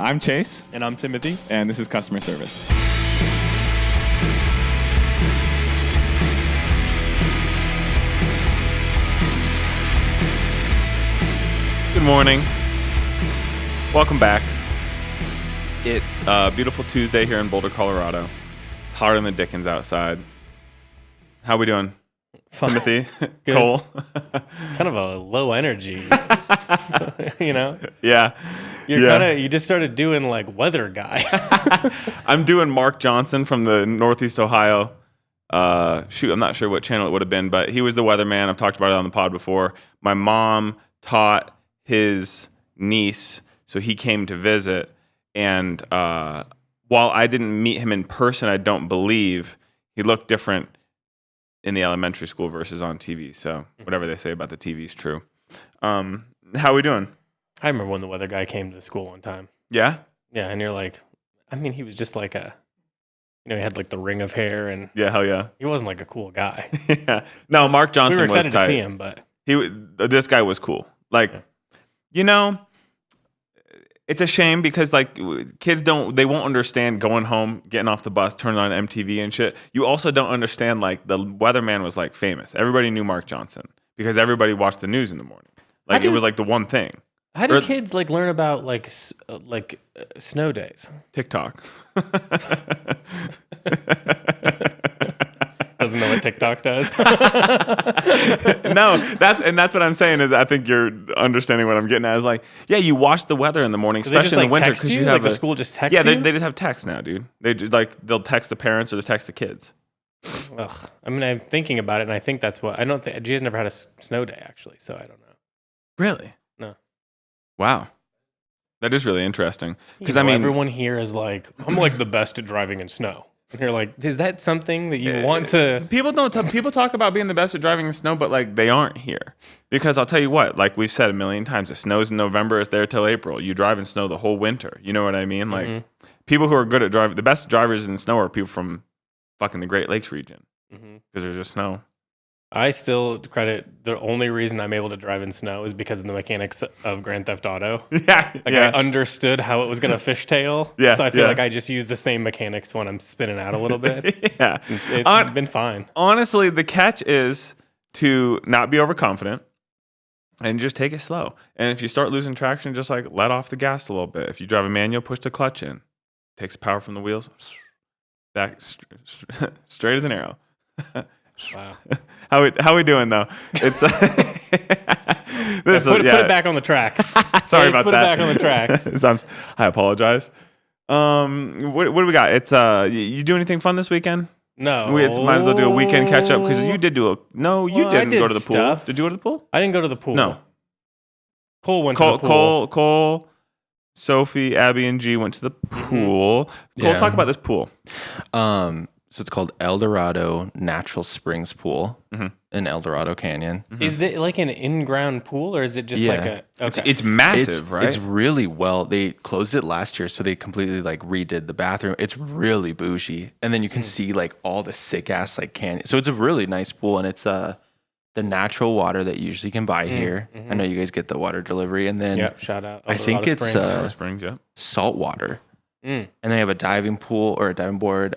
I'm Chase. And I'm Timothy. And this is Customer Service. Good morning. Welcome back. It's a beautiful Tuesday here in Boulder, Colorado. It's hotter than the Dickens outside. How we doing? Timothy? Cole? Kind of a low energy, you know? Yeah. You just started doing like weather guy. I'm doing Mark Johnson from the Northeast Ohio. I'm not sure what channel it would have been, but he was the weatherman. I've talked about it on the pod before. My mom taught his niece, so he came to visit. And while I didn't meet him in person, I don't believe he looked different in the elementary school versus on TV. So whatever they say about the TV is true. How are we doing? I remember when the weather guy came to the school one time. Yeah? Yeah, and you're like, I mean, he was just like he had like the ring of hair, and yeah, hell yeah. He wasn't like a cool guy. Yeah. No, Mark Johnson was tight. We were excited to see him, but this guy was cool. Like, you know, it's a shame because like kids they won't understand going home, getting off the bus, turning on MTV and shit. You also don't understand like the weatherman was like famous. Everybody knew Mark Johnson because everybody watched the news in the morning. Like it was like the one thing. How do kids like learn about like snow days? TikTok. Doesn't know what TikTok does. No, that's what I'm saying is I think you're understanding what I'm getting at. Is like, yeah, you watch the weather in the morning, especially in the winter because you have the school just texts you. Yeah, they just have text now, dude. They'll text the parents or they text the kids. Ugh. I mean, I'm thinking about it, and I think that's what I don't think. Gia's never had a snow day actually, so I don't know. Really? No. Wow. That is really interesting. Because everyone here is like, I'm like the best at driving in snow. And you're like, is that something that you want to? People talk about being the best at driving in snow, but like they aren't here. Because I'll tell you what, like we've said a million times, it snows in November, it's there till April. You drive in snow the whole winter. You know what I mean? Like people who are good at driving, the best drivers in snow are people from fucking the Great Lakes region. Because there's just snow. I still credit the only reason I'm able to drive in snow is because of the mechanics of Grand Theft Auto. I understood how it was going to fishtail. Yeah. So I feel like I just use the same mechanics when I'm spinning out a little bit. Yeah. It's been fine. Honestly, the catch is to not be overconfident and just take it slow. And if you start losing traction, just like let off the gas a little bit. If you drive a manual, push the clutch in. Takes power from the wheels. Back straight as an arrow. Wow. How we doing though? It's put it back on the tracks. Sorry about that. Put it back on the tracks. I apologize. What do we got? It's you do anything fun this weekend? No. Might as well do a weekend catch up because you did go to the pool. Did you go to the pool? I didn't go to the pool. No. Cole went to the pool. Cole, Sophie, Abby, and G went to the pool. Cole, talk about this pool. So it's called El Dorado Natural Springs Pool in El Dorado Canyon. Is it like an in-ground pool or is it just like a... Okay. It's massive, right? It's really they closed it last year, so they completely like redid the bathroom. It's really bougie. And then you can see like all the sick-ass like canyon. So it's a really nice pool, and it's the natural water that you usually can buy here. I know you guys get the water delivery. And then shout out. I think it's Springs, salt water. And they have a diving pool or a diving board.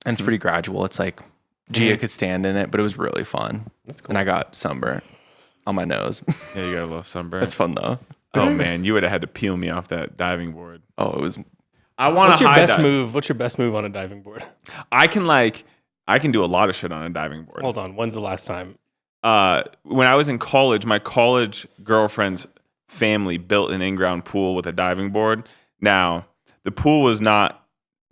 And it's pretty gradual. It's like Gia could stand in it, but it was really fun. That's cool. And I got sunburnt on my nose. Yeah, you got a little sunburn. That's fun though. Oh man, you would have had to peel me off that diving board. Oh, it was. What's your best move? What's your best move on a diving board? I can do a lot of shit on a diving board. Hold on. When's the last time? When I was in college, my college girlfriend's family built an in-ground pool with a diving board. Now, the pool was not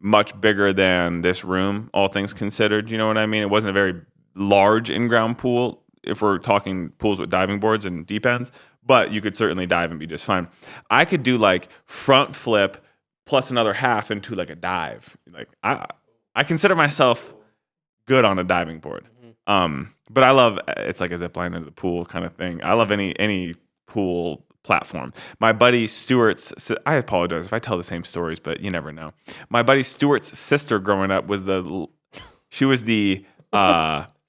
much bigger than this room, all things considered. You know what I mean? It wasn't a very large in-ground pool if we're talking pools with diving boards and deep ends, but you could certainly dive and be just fine. I could do like front flip plus another half into like a dive. Like I consider myself good on a diving board. But I love, it's like a zip line into the pool kind of thing. I love any pool platform. My buddy Stuart's, I apologize if I tell the same stories, but you never know. My buddy Stuart's sister growing up was the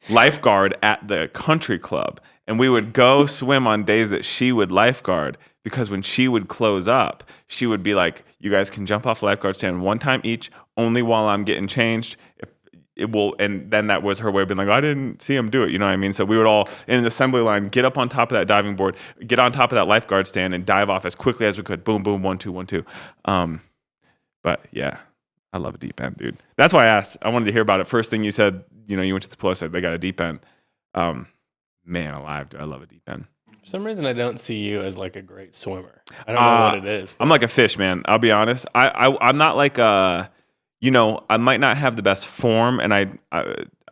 lifeguard at the country club, and we would go swim on days that she would lifeguard because when she would close up, she would be like, you guys can jump off lifeguard stand one time each, only while I'm getting changed. It will, and then that was her way of being like, I didn't see him do it. You know what I mean? So we would all, in an assembly line, get up on top of that diving board, get on top of that lifeguard stand, and dive off as quickly as we could. Boom, boom, 1, 2, 1, 2. But yeah, I love a deep end, dude. That's why I asked. I wanted to hear about it. First thing you said, you went to the pool, I said they got a deep end. Man alive, dude, I love a deep end. For some reason, I don't see you as like a great swimmer. I don't know what it is. I'm like a fish, man. I'll be honest. I'm not like a... I might not have the best form, and I'm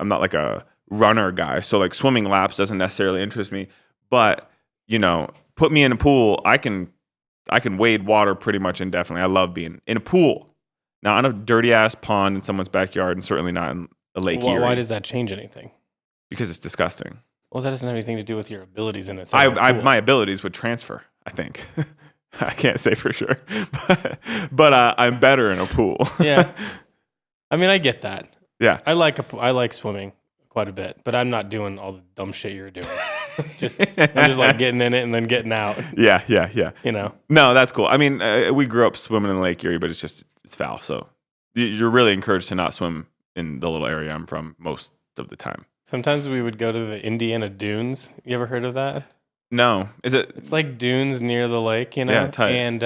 not like a runner guy. So like swimming laps doesn't necessarily interest me. But put me in a pool, I can wade water pretty much indefinitely. I love being in a pool, not in a dirty ass pond in someone's backyard, and certainly not in a lake. Why does that change anything? Because it's disgusting. Well, that doesn't have anything to do with your abilities in it. My abilities would transfer, I think. I can't say for sure, but I'm better in a pool. Yeah, I mean, I get that. Yeah, I like swimming quite a bit, but I'm not doing all the dumb shit you're doing. I'm just like getting in it and then getting out. Yeah. No, that's cool. I mean, we grew up swimming in Lake Erie, but it's foul. So you're really encouraged to not swim in the little area I'm from most of the time. Sometimes we would go to the Indiana Dunes. You ever heard of that? No, is it? It's like dunes near the lake, Yeah, tight. And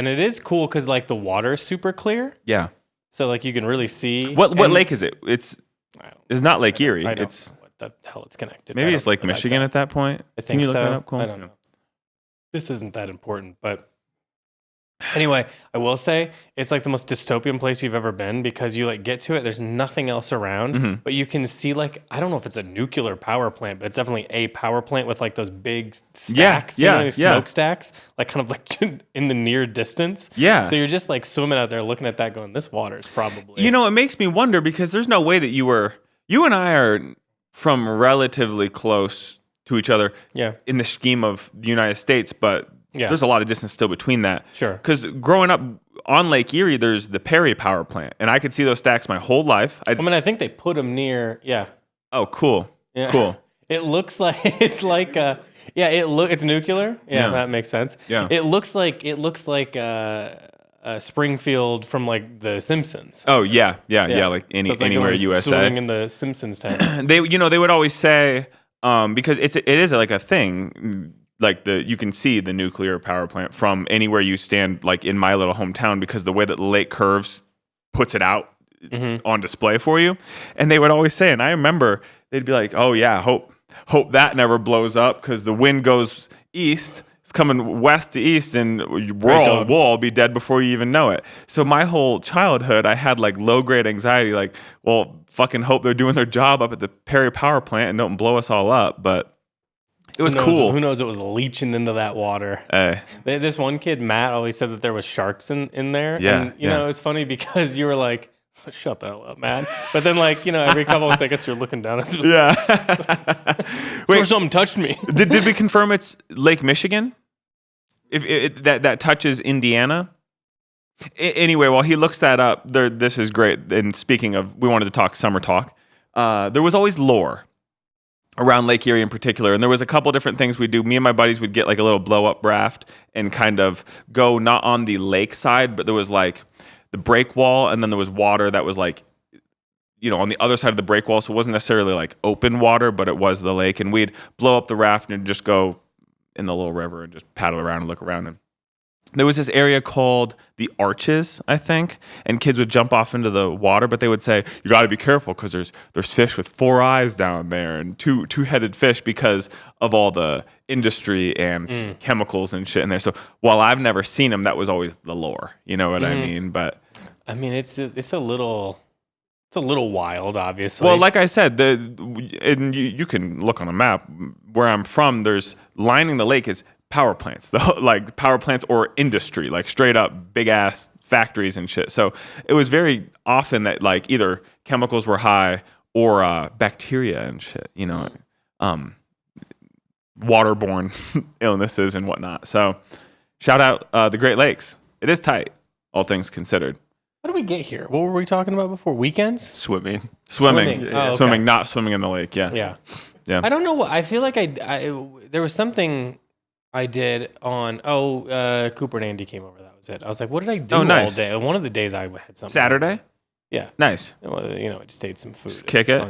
it is cool because like the water is super clear. Yeah. So like you can really see. What lake is it? It's not Lake Erie. I don't know what the hell it's connected. Maybe it's Lake Michigan at that point. I think Can you so. look that up, Cole? I don't know. This isn't that important, but anyway, I will say it's like the most dystopian place you've ever been because you like get to it. There's nothing else around, but you can see like, I don't know if it's a nuclear power plant, but it's definitely a power plant with like those big stacks, smokestacks, like kind of like in the near distance. Yeah. So you're just like swimming out there looking at that going, this water is probably. It makes me wonder because there's no way that you and I are from relatively close to each other in the scheme of the United States, but there's a lot of distance still between that. Sure. Because growing up on Lake Erie, there's the Perry Power Plant, and I could see those stacks my whole life. I think they put them near. Yeah. Oh, cool. Yeah. Cool. It looks like it's like it's nuclear. Yeah, that makes sense. Yeah. It looks like Springfield from like The Simpsons. Oh yeah, like anywhere USA. Swimming in the Simpsons town. They would always say because it is like a thing. Like you can see the nuclear power plant from anywhere you stand, like in my little hometown, because the way that the lake curves puts it out on display for you. And they would always say, and I remember they'd be like, "Oh yeah, hope that never blows up because the wind goes east. It's coming west to east, and we'll all be dead before you even know it." So my whole childhood, I had like low grade anxiety, like, well, fucking hope they're doing their job up at the Perry Power Plant and don't blow us all up, but. It was cool. Who knows? It was leaching into that water. This one kid, Matt, always said that there was sharks in there. Yeah, and, it was funny because you were like, shut the hell up, Matt. But then, like, every couple of seconds you're looking down. Wait, something touched me. Did we confirm it's Lake Michigan? If that touches Indiana? Anyway, while he looks that up, this is great. And speaking of, we wanted to talk summer talk. There was always lore around Lake Erie in particular. And there was a couple different things we'd do. Me and my buddies would get like a little blow up raft and kind of go not on the lake side, but there was like the break wall. And then there was water that was like, on the other side of the break wall. So it wasn't necessarily like open water, but it was the lake. And we'd blow up the raft and just go in the little river and just paddle around and look around. And there was this area called the Arches, I think, and kids would jump off into the water, but they would say, you got to be careful because there's fish with 4 eyes down there and two-headed fish because of all the industry and chemicals and shit in there. So while I've never seen them, that was always the lore. You know what I mean? But I mean, it's a little wild, obviously. Well, like I said, and you can look on a map where I'm from. There's lining the lake is power plants, like power plants or industry, like straight up big ass factories and shit. So it was very often that like either chemicals were high or bacteria and shit, waterborne illnesses and whatnot. So shout out the Great Lakes. It is tight, all things considered. How did we get here? What were we talking about before? Weekends? Swimming. Oh, okay. Swimming, not swimming in the lake. Yeah. I don't know. I feel like I there was something I did on Cooper and Andy came over. That was it. I was like, what did I do all day? One of the days I had something. Saturday? Yeah. Nice. Well, I just ate some food. Just kick it.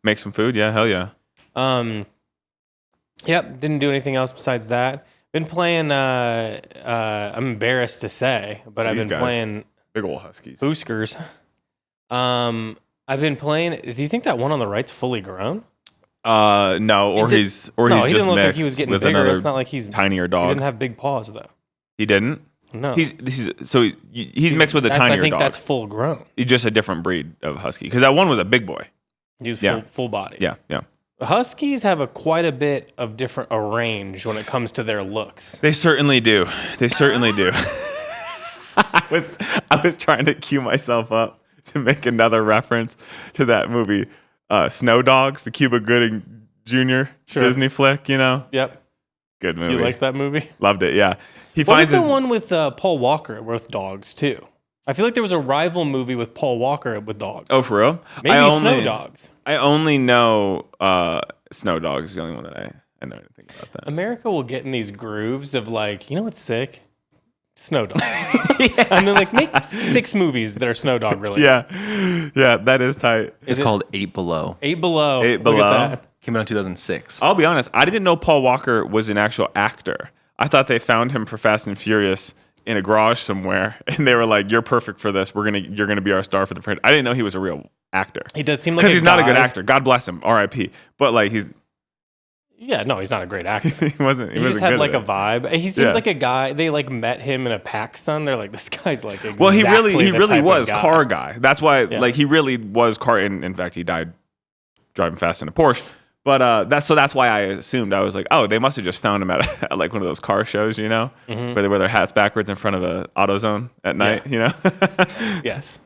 Make some food. Yeah, hell yeah. Yep. Didn't do anything else besides that. Been playing. I'm embarrassed to say, but I've been playing big old Huskies. Booskers. I've been playing. Do you think that one on the right's fully grown? No, or he's just didn't look mixed like he was getting with bigger. another It's not like he's tinier dog. He didn't have big paws though. He didn't. No. He's mixed with a tinier dog. I think that's full grown. He's just a different breed of husky because that one was a big boy. He was full body. Yeah, yeah. Huskies have quite a bit of different range when it comes to their looks. They certainly do. I was trying to cue myself up to make another reference to that movie, Snow Dogs, the Cuba Gooding Jr. Disney flick. Yep. Good movie. You liked that movie? Loved it. Yeah. What was the one with Paul Walker with dogs too? I feel like there was a rival movie with Paul Walker with dogs. Oh, for real? Maybe Snow Dogs. I only know Snow Dogs is the only one that I know anything about that. America will get in these grooves of like, what's sick? Snow Dogs. And then like make 6 movies that are Snow Dog related. Yeah, that is tight. It's called 8 Below. 8 Below. 8 Below. Look at that. Came out in 2006. I'll be honest, I didn't know Paul Walker was an actual actor. I thought they found him for Fast and Furious in a garage somewhere, and they were like, "You're perfect for this. You're gonna be our star for the franchise." I didn't know he was a real actor. He does seem like because he's not a good actor. God bless him, R.I.P. But like he's he's not a great actor. he wasn't. He just had like a vibe. He seems like a guy. They like met him in a PacSun. They're like, this guy's like exactly well, he really was guy. car guy. That's why like he really was car. In fact, he died driving fast in a Porsche. But that's why I assumed. I was like, oh, they must have just found him at like one of those car shows, where they wear their hats backwards in front of a AutoZone at night, Yes.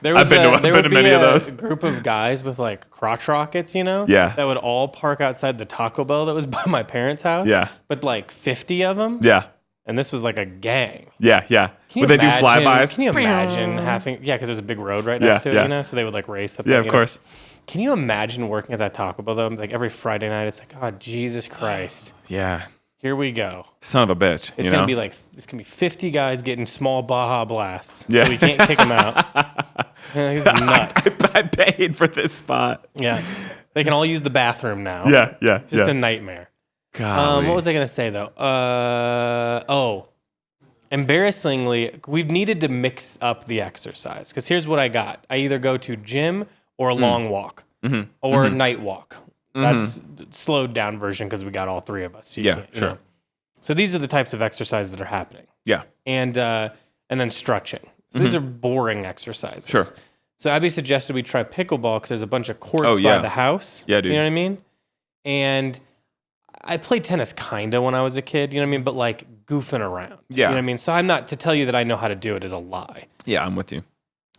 There was I've been to many of those. A group of guys with like crotch rockets, Yeah. that would all park outside the Taco Bell that was by my parents' house. Yeah. But like 50 of them. Yeah. And this was like a gang. Yeah. Would they do flybys? Can you imagine having? Yeah, because there's a big road right next to it, So they would like race up. Yeah, of course. Can you imagine working at that Taco Bell though? Like every Friday night, it's like, oh Jesus Christ. Yeah. Here we go. Son of a bitch. It's gonna be 50 guys getting small Baja Blasts. Yeah. So we can't kick them out. This is nuts. I paid for this spot. Yeah. They can all use the bathroom now. Yeah. Just a nightmare. God. What was I gonna say though? Embarrassingly, we've needed to mix up the exercise. Because here's what I got. I either go to gym or a long walk or a night walk. That's slowed down version because we got all 3 of us. So sure. So these are the types of exercises that are happening. Yeah. And then stretching. So these are boring exercises. Sure. So Abby suggested we try pickleball because there's a bunch of courts by the house. Yeah, dude. You know what I mean? And I played tennis kind of when I was a kid, you know what I mean? But like goofing around. Yeah. You know what I mean? So to tell you that I know how to do it is a lie. Yeah, I'm with you.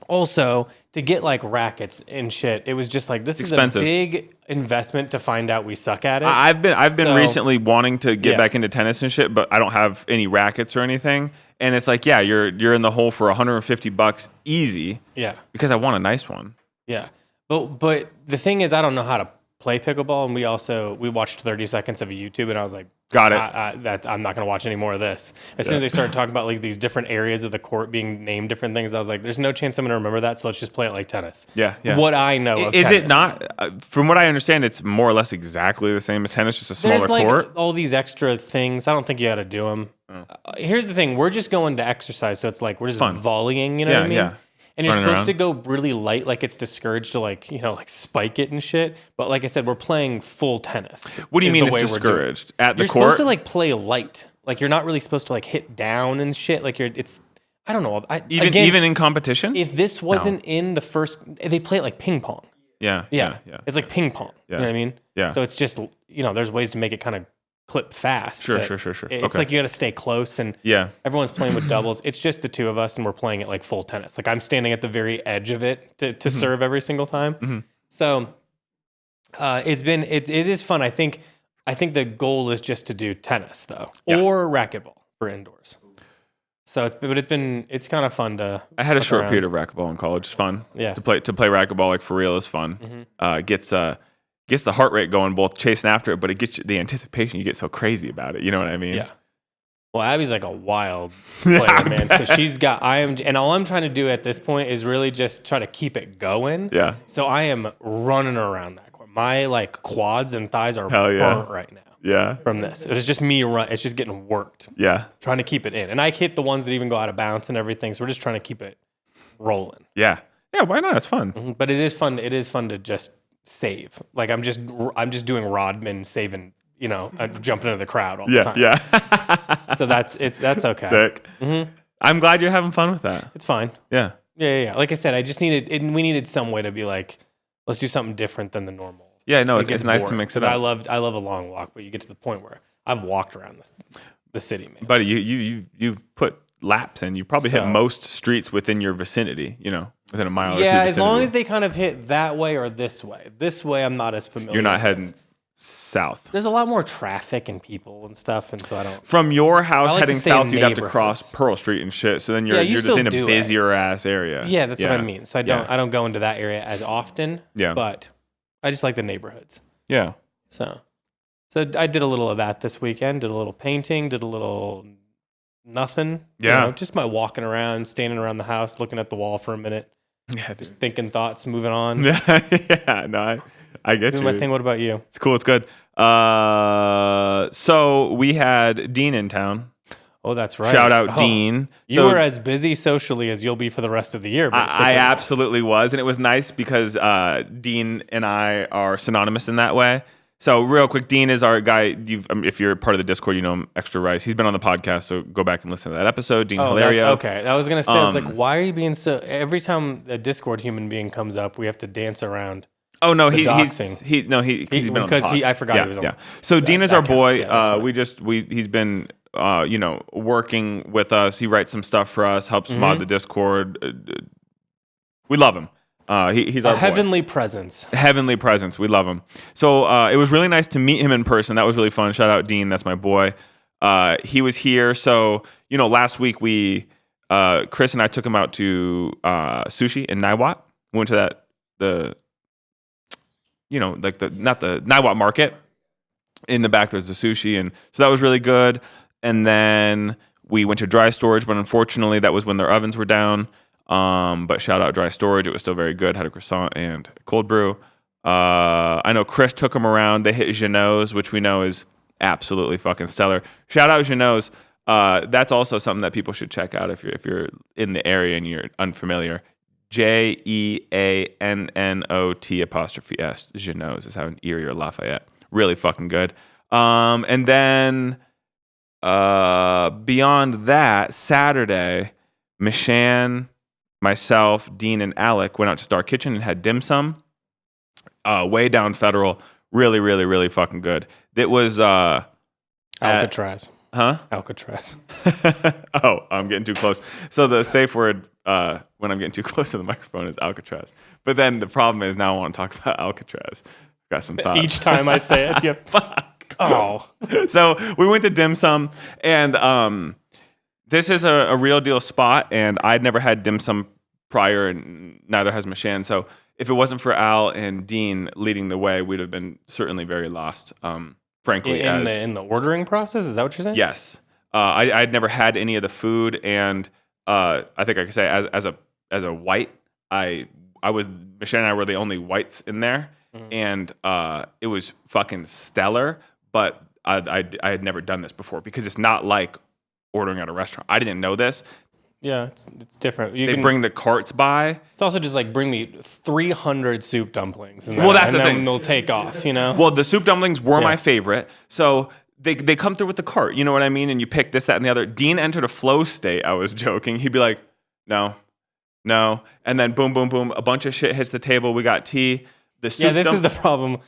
Also, to get like rackets and shit, it was just like this is expensive. A big investment to find out we suck at it. I've been recently wanting to get back into tennis and shit, but I don't have any rackets or anything. And it's like, you're in the hole for $150 easy. Yeah. Because I want a nice one. Yeah. But the thing is, I don't know how to play pickleball, and we watched 30 seconds of a YouTube, and I was like, got it. I'm not going to watch any more of this. As soon as they started talking about like these different areas of the court being named different things, I was like, there's no chance I'm going to remember that, so let's just play it like tennis. Yeah. What I know of is tennis. it not? From what I understand, it's more or less exactly the same as tennis, just a smaller There's like court. all these extra things. I don't think you got to do them. Oh. Here's the thing: we're just going to exercise, so it's like we're just volleying. You know what I mean? Yeah. And you're supposed to go really light, like it's discouraged to like spike it and shit. But like I said, we're playing full tennis. What do you mean it's discouraged? At the you're court? You're supposed to like play light. Like you're not really supposed to like hit down and shit. Like I don't know. Even in competition? If this wasn't in the first, they play it like ping pong. Yeah. It's like ping pong. Yeah. You know what I mean? Yeah. So it's just, there's ways to make it kind of clip fast. Sure. It's like you got to stay close, and everyone's playing with doubles. It's just the 2 of us, and we're playing it like full tennis. Like I'm standing at the very edge of it to serve every single time. Mm-hmm. So it is fun. I think the goal is just to do tennis though, or racquetball for indoors. So it's kind of fun to. I had a short period of racquetball in college. It's fun. Yeah. To play racquetball like for real is fun. Mm-hmm. Gets the heart rate going, both chasing after it, but it gets you, the anticipation. You get so crazy about it. You know what I mean? Yeah. Well, Abby's like a wild player, man. So and all I'm trying to do at this point is really just try to keep it going. Yeah. So I am running around that court. My like quads and thighs are burnt right now. Yeah. From this. It's just me it's just getting worked. Yeah. Trying to keep it in. And I hit the ones that even go out of bounds and everything. So we're just trying to keep it rolling. Yeah. Yeah, why not? It's fun. Mm-hmm. But it is fun. It is fun to just save. Like I'm just doing Rodman saving, jumping into the crowd all the time. Yeah. So that's okay. Sick. Mm-hmm. I'm glad you're having fun with that. It's fine. Yeah. Yeah. Like I said, we needed some way to be like, let's do something different than the normal. Yeah, no, it's nice to mix it up. I love a long walk, but you get to the point where I've walked around the city, man. Buddy, you've put laps in. You probably hit most streets within your vicinity, within a mile or two. Yeah, as long as they kind of hit that way or this way. This way, I'm not as familiar. You're not heading south. There's a lot more traffic and people and stuff, and so I don't. From your house heading south, you'd have to cross Pearl Street and shit. So then you're just in a busier ass area. Yeah, that's what I mean. So I don't go into that area as often. Yeah, but I just like the neighborhoods. Yeah. So I did a little of that this weekend. Did a little painting. Did a little nothing. Yeah. Just my walking around, standing around the house, looking at the wall for a minute. Yeah, dude. Just thinking thoughts, moving on. Yeah. No, I get you. My thing. What about you? It's cool. It's good. So we had Dean in town. Oh, that's right. Shout out Dean. You were as busy socially as you'll be for the rest of the year, basically. I absolutely was. And it was nice because Dean and I are synonymous in that way. So real quick, Dean is our guy. If you're part of the Discord, you know him, Extra Rice. He's been on the podcast, so go back and listen to that episode. Dean Hilario. Okay. I was going to say, I was like, why are you being so... Every time a Discord human being comes up, we have to dance around. Oh, no, he's been on the pod. I forgot he was on. Yeah. So Dean is our boy. He's been... working with us. He writes some stuff for us, helps mod the Discord. We love him. He's our heavenly presence. Heavenly presence. We love him. So it was really nice to meet him in person. That was really fun. Shout out Dean. That's my boy. He was here. So, last week Chris and I took him out to sushi in Niwot. We went to the Niwot market. In the back, there's the sushi. And so that was really good. And then we went to dry storage, but unfortunately that was when their ovens were down. But shout out dry storage. It was still very good. Had a croissant and a cold brew. I know Chris took them around. They hit Geno's, which we know is absolutely fucking stellar. Shout out Geno's. That's also something that people should check out if you're in the area and you're unfamiliar. JEANNOT''S. Geno's is out in Erie or Lafayette. Really fucking good. And then beyond that, Saturday, Mishan, myself, Dean, and Alec went out to Star Kitchen and had dim sum. Way down Federal. Really, really, really fucking good. It was Alcatraz. Huh? Alcatraz. Oh, I'm getting too close. So the safe word when I'm getting too close to the microphone is Alcatraz. But then the problem is now I want to talk about Alcatraz. Got some thoughts. Each time I say it, you fuck. Oh. So we went to dim sum, and this is a real deal spot, and I'd never had dim sum prior, and neither has Mishan. So if it wasn't for Al and Dean leading the way, we'd have been certainly very lost. Frankly, in the ordering process, is that what you're saying? Yes, I'd never had any of the food, and I think I could say as a white, I was Mishan and I were the only whites in there. And it was fucking stellar, but I had never done this before because it's not like ordering at a restaurant. I didn't know this. Yeah, it's different. They bring the carts by. It's also just like bring me 300 soup dumplings. And that's the thing. And they'll take off, Well, the soup dumplings were my favorite. So they come through with the cart, you know what I mean? And you pick this, that, and the other. Dean entered a flow state. I was joking. He'd be like, no. And then boom, boom, boom. A bunch of shit hits the table. We got tea. This is the problem.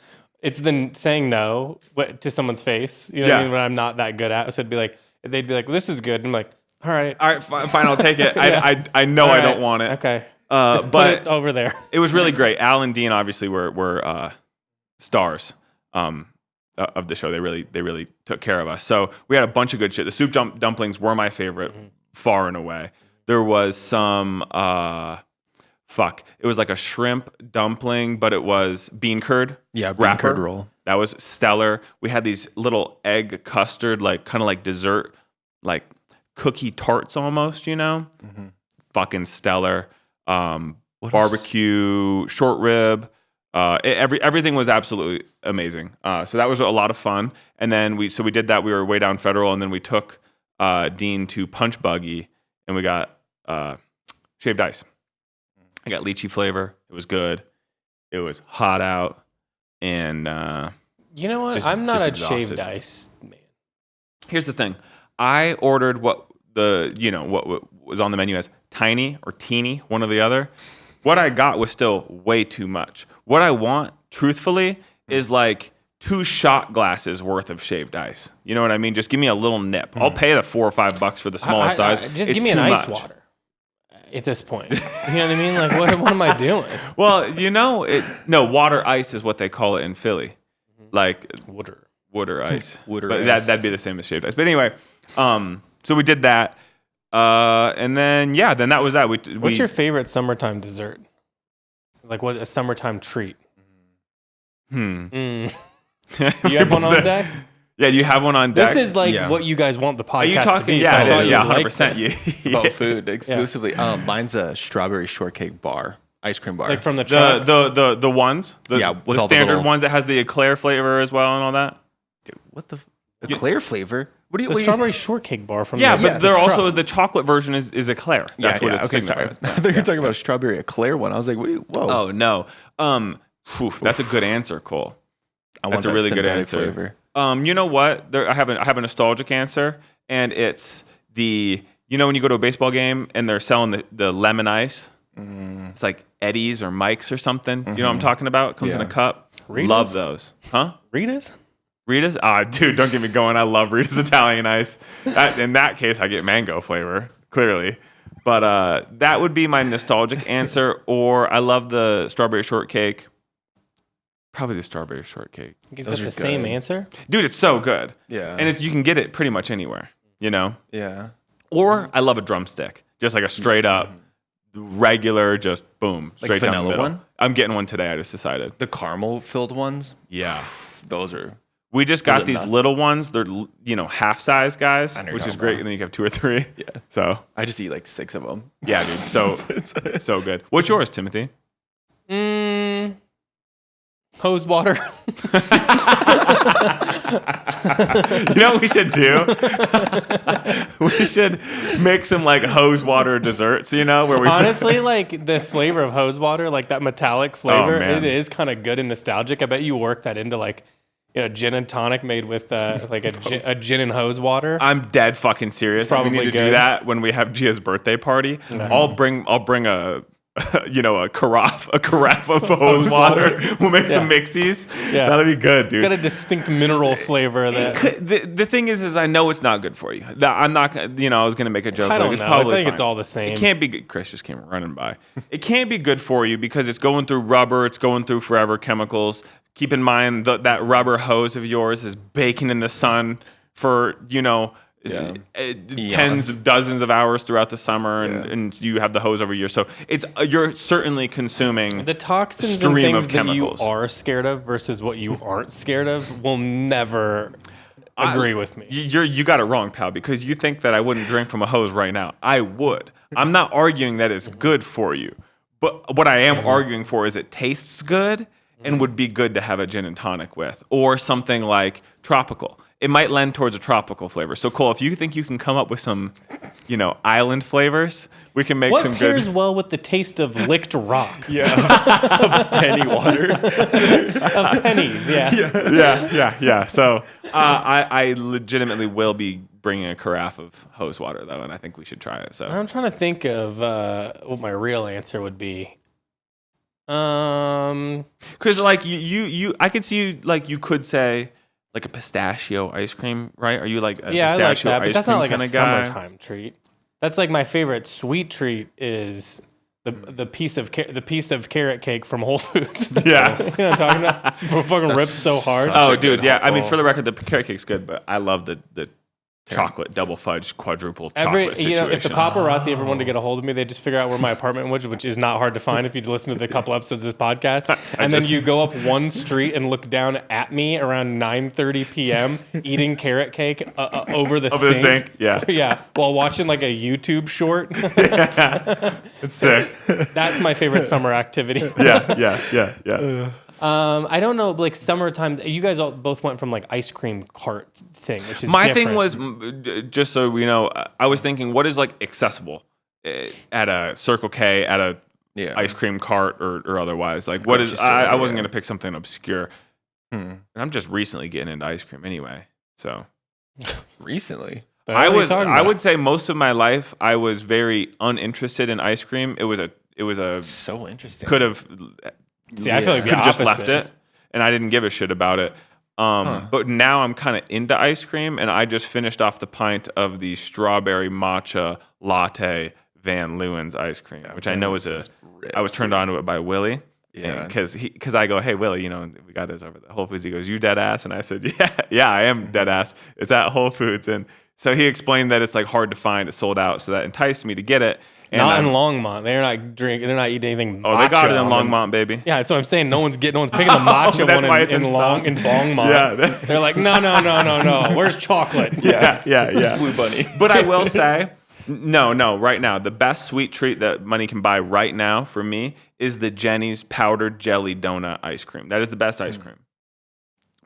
It's the saying no to someone's face. You know what I mean? When I'm not that good at it. So they'd be like, this is good. And I'm like, all right, fine, I'll take it. I know I don't want it. Okay. Just put it over there. It was really great. Al and Dean obviously were stars of the show. They really took care of us. So we had a bunch of good shit. The soup dumplings were my favorite, far and away. There was some it was like a shrimp dumpling, but it was bean curd. Yeah, bean curd roll. That was stellar. We had these little egg custard, kind of like dessert like cookie tarts almost, fucking stellar. Barbecue, short rib, everything was absolutely amazing. So that was a lot of fun. And then we did that. We were way down Federal, and then we took Dean to Punch Buggy, and we got shaved ice. I got lychee flavor. It was good. It was hot out, and you know what? I'm not a shaved ice man. Here's the thing. I ordered what was on the menu as tiny or teeny, one or the other. What I got was still way too much. What I want, truthfully, is like 2 shot glasses worth of shaved ice. You know what I mean? Just give me a little nip. I'll pay the $4 or $5 for the smallest size. Just give me an ice water at this point. You know what I mean? Like, what am I doing? Well, water ice is what they call it in Philly. Like water ice. But that'd be the same as shaved ice. But anyway, so we did that. And then that was that. What's your favorite summertime dessert? Like what a summertime treat? Do you have one on deck? Yeah, do you have one on deck? This is like what you guys want the podcast Are you talking? to be. Yeah, so it is. Yeah, 100%. About food exclusively. Mine's a strawberry shortcake bar, ice cream bar. Like from the truck? The ones? With the standard ones that has the eclair flavor as well and all that? Dude, what the eclair flavor? The strawberry shortcake bar from but they're also the chocolate version is eclair. That's what it's okay, sorry. I thought you were talking about a strawberry eclair one. I was like, whoa. Oh no. That's a good answer, Cole. That's a really good answer. Flavor. You know what? I have a nostalgic answer, and it's when you go to a baseball game and they're selling the lemon ice. It's like Eddie's or Mike's or something. You know what I'm talking about? It comes in a cup. Rita's? Love those. Huh? Rita's? Rita's? Dude, don't get me going. I love Rita's Italian ice. In that case, I get mango flavor, clearly. But that would be my nostalgic answer. Or I love the strawberry shortcake. Probably the strawberry shortcake. Is that the same answer? Dude, it's so good. Yeah. And you can get it pretty much anywhere, Yeah. Or I love a drumstick. Just like a straight up, regular, just boom, straight down the vanilla middle. one? I'm getting one today, I just decided. The caramel filled ones? Yeah. Those are... We just got these little ones. They're, half size guys, which is great. About. And then you have 2 or 3. Yeah. So I just eat like 6 of them. yeah, dude. So good. What's yours, Timothy? Hose water. You know what we should do? We should make some like hose water desserts, where we honestly like the flavor of hose water, like that metallic flavor, it is kind of good and nostalgic. I bet you work that into like gin and tonic made with like a gin and hose water. I'm dead fucking serious. Probably we need to do that when we have Gia's birthday party. I'll bring a carafe of hose water. We'll make some mixies. Yeah. That'll be good, dude. It's got a distinct mineral flavor. The thing is I know it's not good for you. I'm not. I was gonna make a joke. I don't know. I think it's all the same. It can't be good. Chris just came running by. It can't be good for you because it's going through rubber. It's going through forever chemicals. Keep in mind that rubber hose of yours is baking in the sun for tens of dozens of hours throughout the summer, and you have the hose over year. So you're certainly consuming the toxins and things that you are scared of versus what you aren't scared of will never agree with me. You got it wrong, pal, because you think that I wouldn't drink from a hose right now. I would. I'm not arguing that it's good for you, but what I am arguing for is it tastes good and would be good to have a gin and tonic with, or something like tropical. It might lend towards a tropical flavor. So, Cole, if you think you can come up with some, island flavors, we can make some good. What pairs well with the taste of licked rock? Yeah, of penny water. Of pennies, Yeah. So, I legitimately will be bringing a carafe of hose water, though, and I think we should try it. So, I'm trying to think of what my real answer would be. Because like you, I could see you like you could say like a pistachio ice cream, right? Are you like a pistachio I like that, but that's not like a guy? summertime treat. That's like my favorite sweet treat is the piece of carrot cake from Whole Foods. Yeah, you know what I'm talking about? It's fucking ripped so hard. Oh, dude, yeah. I mean, for the record, the carrot cake's good, but I love the chocolate, double fudge, quadruple chocolate situation. You know, if the paparazzi ever wanted to get a hold of me, they just figure out where my apartment was, which is not hard to find if you listen to the couple episodes of this podcast. And then you go up one street and look down at me around 9:30 p.m. eating carrot cake over the sink. Yeah, while watching like a YouTube short. It's sick. That's my favorite summer activity. Yeah. I don't know, like summertime. You guys all both went from like ice cream cart thing, which is my different. thing was just so we know. I was thinking, what is like accessible at a Circle K, at a ice cream cart, or otherwise? Like, what is? I wasn't gonna pick something obscure. I'm just recently getting into ice cream anyway. So recently, I would say most of my life I was very uninterested in ice cream. It was a so interesting. Could have. See, I feel like could have just left it, and I didn't give a shit about it. But now I'm kind of into ice cream, and I just finished off the pint of the strawberry matcha latte Van Leeuwen's ice cream, which I know is I was turned on to it by Willie. Yeah, because I go, hey Willie, you know, we got this over at Whole Foods. He goes, you dead ass, and I said, yeah, I am dead ass. It's at Whole Foods, and so he explained that it's like hard to find, it's sold out, so that enticed me to get it. And not in Longmont. They're not drinking. They're not eating anything. Oh, they got it in Longmont, baby. Yeah, that's what I'm saying. No one's picking the matcha one in Longmont. Yeah, they're like, no. Where's chocolate? Yeah. Where's Blue Bunny? But I will say, no. Right now, the best sweet treat that money can buy right now for me is the Jenny's powdered jelly donut ice cream. That is the best ice cream.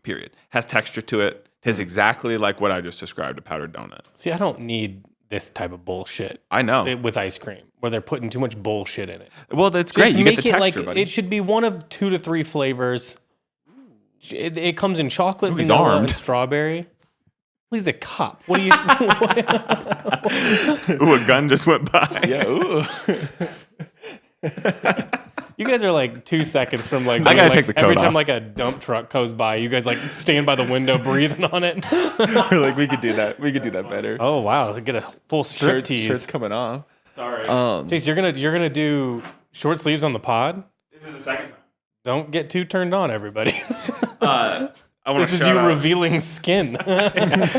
Period. Has texture to it. Tastes exactly like what I just described, a powdered donut. See, I don't need this type of bullshit. I know. With ice cream, where they're putting too much bullshit in it. Well, that's great. You get the texture, like, buddy. It should be one of 2 to 3 flavors. It comes in chocolate, vanilla, and strawberry. Please, a cup. What do you... Ooh, a gun just went by. Yeah, ooh. You guys are like 2 seconds from like... I gotta take the coat every time off. like a dump truck goes by, you guys like stand by the window breathing on it. We're like, we could do that. We could do that better. Oh, wow. Get a full strip tease. Shirt's coming off. Sorry. Chase, you're gonna do short sleeves on the pod? This is the second time. Don't get too turned on, everybody. This is you revealing skin.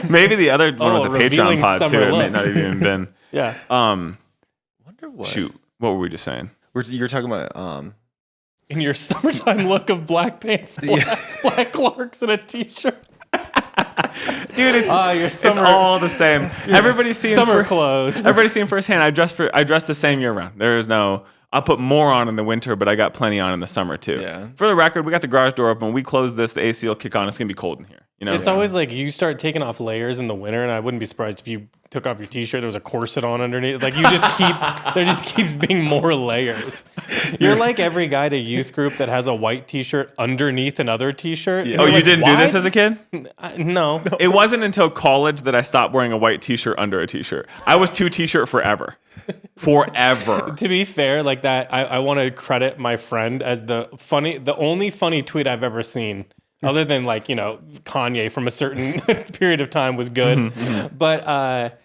Maybe the other one was a Patreon pod too. It may not have even been. Yeah. Wonder what. Shoot. What were we just saying? You're talking about In your summertime look of black pants, black Clarks, and a t-shirt. Dude, it's all the same. Everybody's seeing summer clothes. Everybody's seeing firsthand. I dress the same year round. There is no. I'll put more on in the winter, but I got plenty on in the summer too. Yeah. For the record, we got the garage door open. We close this. The AC will kick on. It's gonna be cold in here. You know. It's always like you start taking off layers in the winter, and I wouldn't be surprised if you took off your t-shirt. There was a corset on underneath. Like you just there just keeps being more layers. You're like every guy at a youth group that has a white t-shirt underneath another t-shirt. Yeah. Oh, you didn't do this as a kid? No. It wasn't until college that I stopped wearing a white t-shirt under a t-shirt. I was 2 t-shirt forever. Forever. To be fair, like that, I want to credit my friend as the only funny tweet I've ever seen, other than like, you know, Kanye from a certain period of time was good. But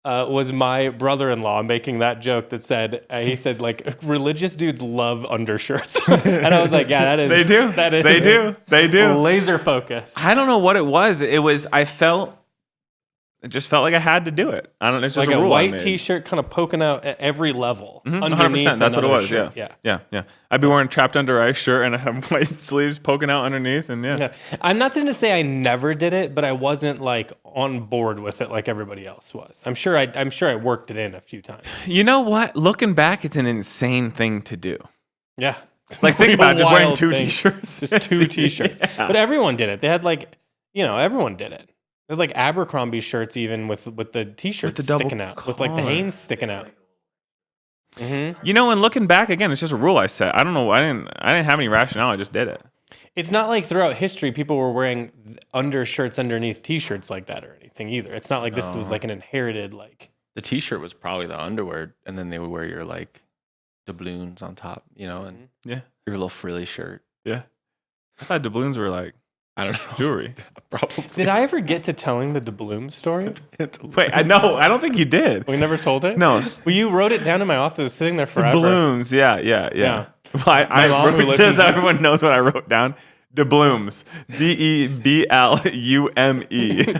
was my brother-in-law making that joke that said, he said like religious dudes love undershirts. And I was like, yeah, that is. They do. That is. They do. Laser focus. I don't know what it was. It just felt like I had to do it. I don't know. It's just like a a rule white t-shirt kind of poking out at every level. 100%. That's what it was. Shirt. Yeah. I'd be wearing trapped under ice shirt and I have white sleeves poking out underneath. And yeah. I'm not going to say I never did it, but I wasn't like on board with it like everybody else was. I'm sure I worked it in a few times. You know what? Looking back, it's an insane thing to do. Yeah. Like think about it, just wearing 2 t-shirts. Just 2 t-shirts. Yeah. But everyone did it. They had like, you know, everyone did it. They're like Abercrombie shirts, even with the t-shirts sticking out, with like the Hanes sticking out. You know, and looking back again, it's just a rule I set. I don't know. I didn't have any rationale. I just did it. It's not like throughout history people were wearing undershirts underneath t-shirts like that or anything either. It's not like this was like an inherited like. The t-shirt was probably the underwear, and then they would wear your like doubloons on top, you know, and your little frilly shirt. Yeah, I thought doubloons were like. I don't know. Jewelry. Probably. Did I ever get to telling the doubloon story? Wait, I don't think you did. We never told it? No. Well, you wrote it down in my office. It was sitting there forever. Balloons. Yeah. Well, I wrote it says everyone knows what I wrote down. Doubloons. Deblume.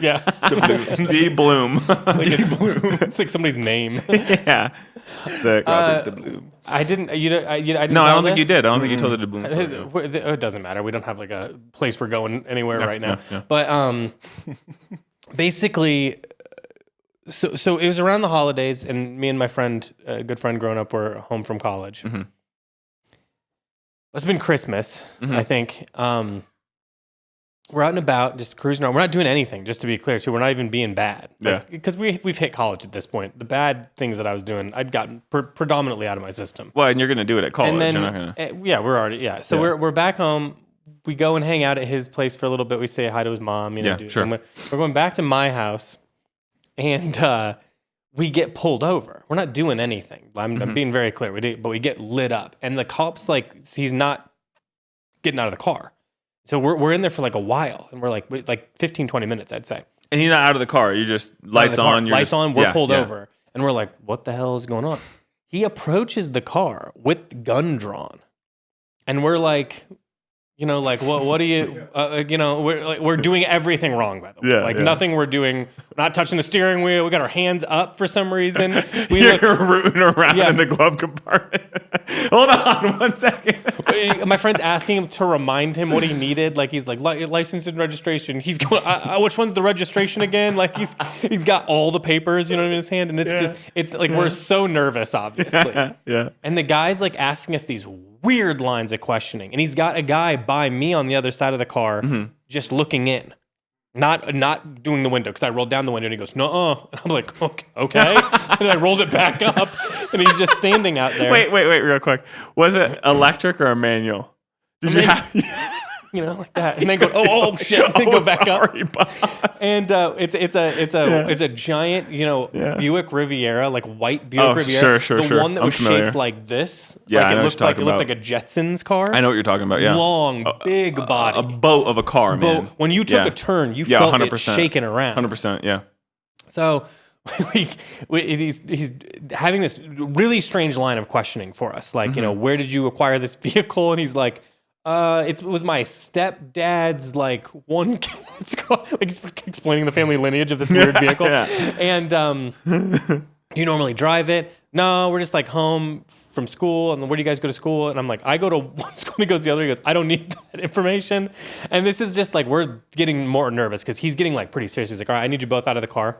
Yeah. Doubloons. D-Bloom. It's like somebody's name. Yeah. Sick. I didn't. I didn't. No, I don't this? think you did. I don't think you told the doubloons. It doesn't matter. We don't have like a place we're going anywhere right now. Yeah. But basically, so it was around the holidays, and me and my friend, a good friend growing up, were home from college. Mm-hmm. It's been Christmas, I think. We're out and about, just cruising around. We're not doing anything, just to be clear, too. We're not even being bad. Because we've hit college at this point. The bad things that I was doing, I'd gotten predominantly out of my system. Well, and you're going to do it at college. And then, you're not gonna... we're already, So we're back home. We go and hang out at his place for a little bit. We say hi to his mom. Sure. And we're going back to my house, and we get pulled over. We're not doing anything. I'm being very clear. But we get lit up. And the cop's like, he's not getting out of the car. So we're in there for like a while, and we're like 15, 20 minutes, I'd say. And he's not out of the car. You just lights on. Lights on. We're pulled over, and we're like, "What the hell is going on?" He approaches the car with the gun drawn, and we're like, what do you, we're doing everything wrong, by the way. Nothing we're doing, not touching the steering wheel. We got our hands up for some reason. You're rooting around in the glove compartment. Hold on 1 second. My friend's asking him to remind him what he needed. Like, he's like, license and registration. He's going, which one's the registration again? Like, he's got all the papers, in his hand. And it's like, we're so nervous, obviously. Yeah. And the guy's like asking us these weird lines of questioning. And he's got a guy by me on the other side of the car, just looking in. Not doing the window, because I rolled down the window and he goes, no. And I'm like, okay. And I rolled it back up, and he's just standing out there. Wait, real quick. Was it electric or a manual? Did you have... like that, and then go, oh shit, and then go back up. Boss. And it's a giant, Buick Riviera, like white Buick Riviera. Sure. The one that was shaped like this. Yeah, it looked like a Jetsons car. I know what you're talking about. Yeah, long, big body, a boat of a car, man. When you took a turn, you felt 100%. It shaking around. 100%. Yeah. So. He's having this really strange line of questioning for us, like where did you acquire this vehicle? And he's like, it was my stepdad's like one kid's car. Like, he's explaining the family lineage of this weird vehicle. And do you normally drive it? No, we're just like home from school. And where do you guys go to school? And I'm like, I go to one school. He goes to the other. He goes, I don't need that information. And this is just like, we're getting more nervous because he's getting like pretty serious. He's like, all right, I need you both out of the car.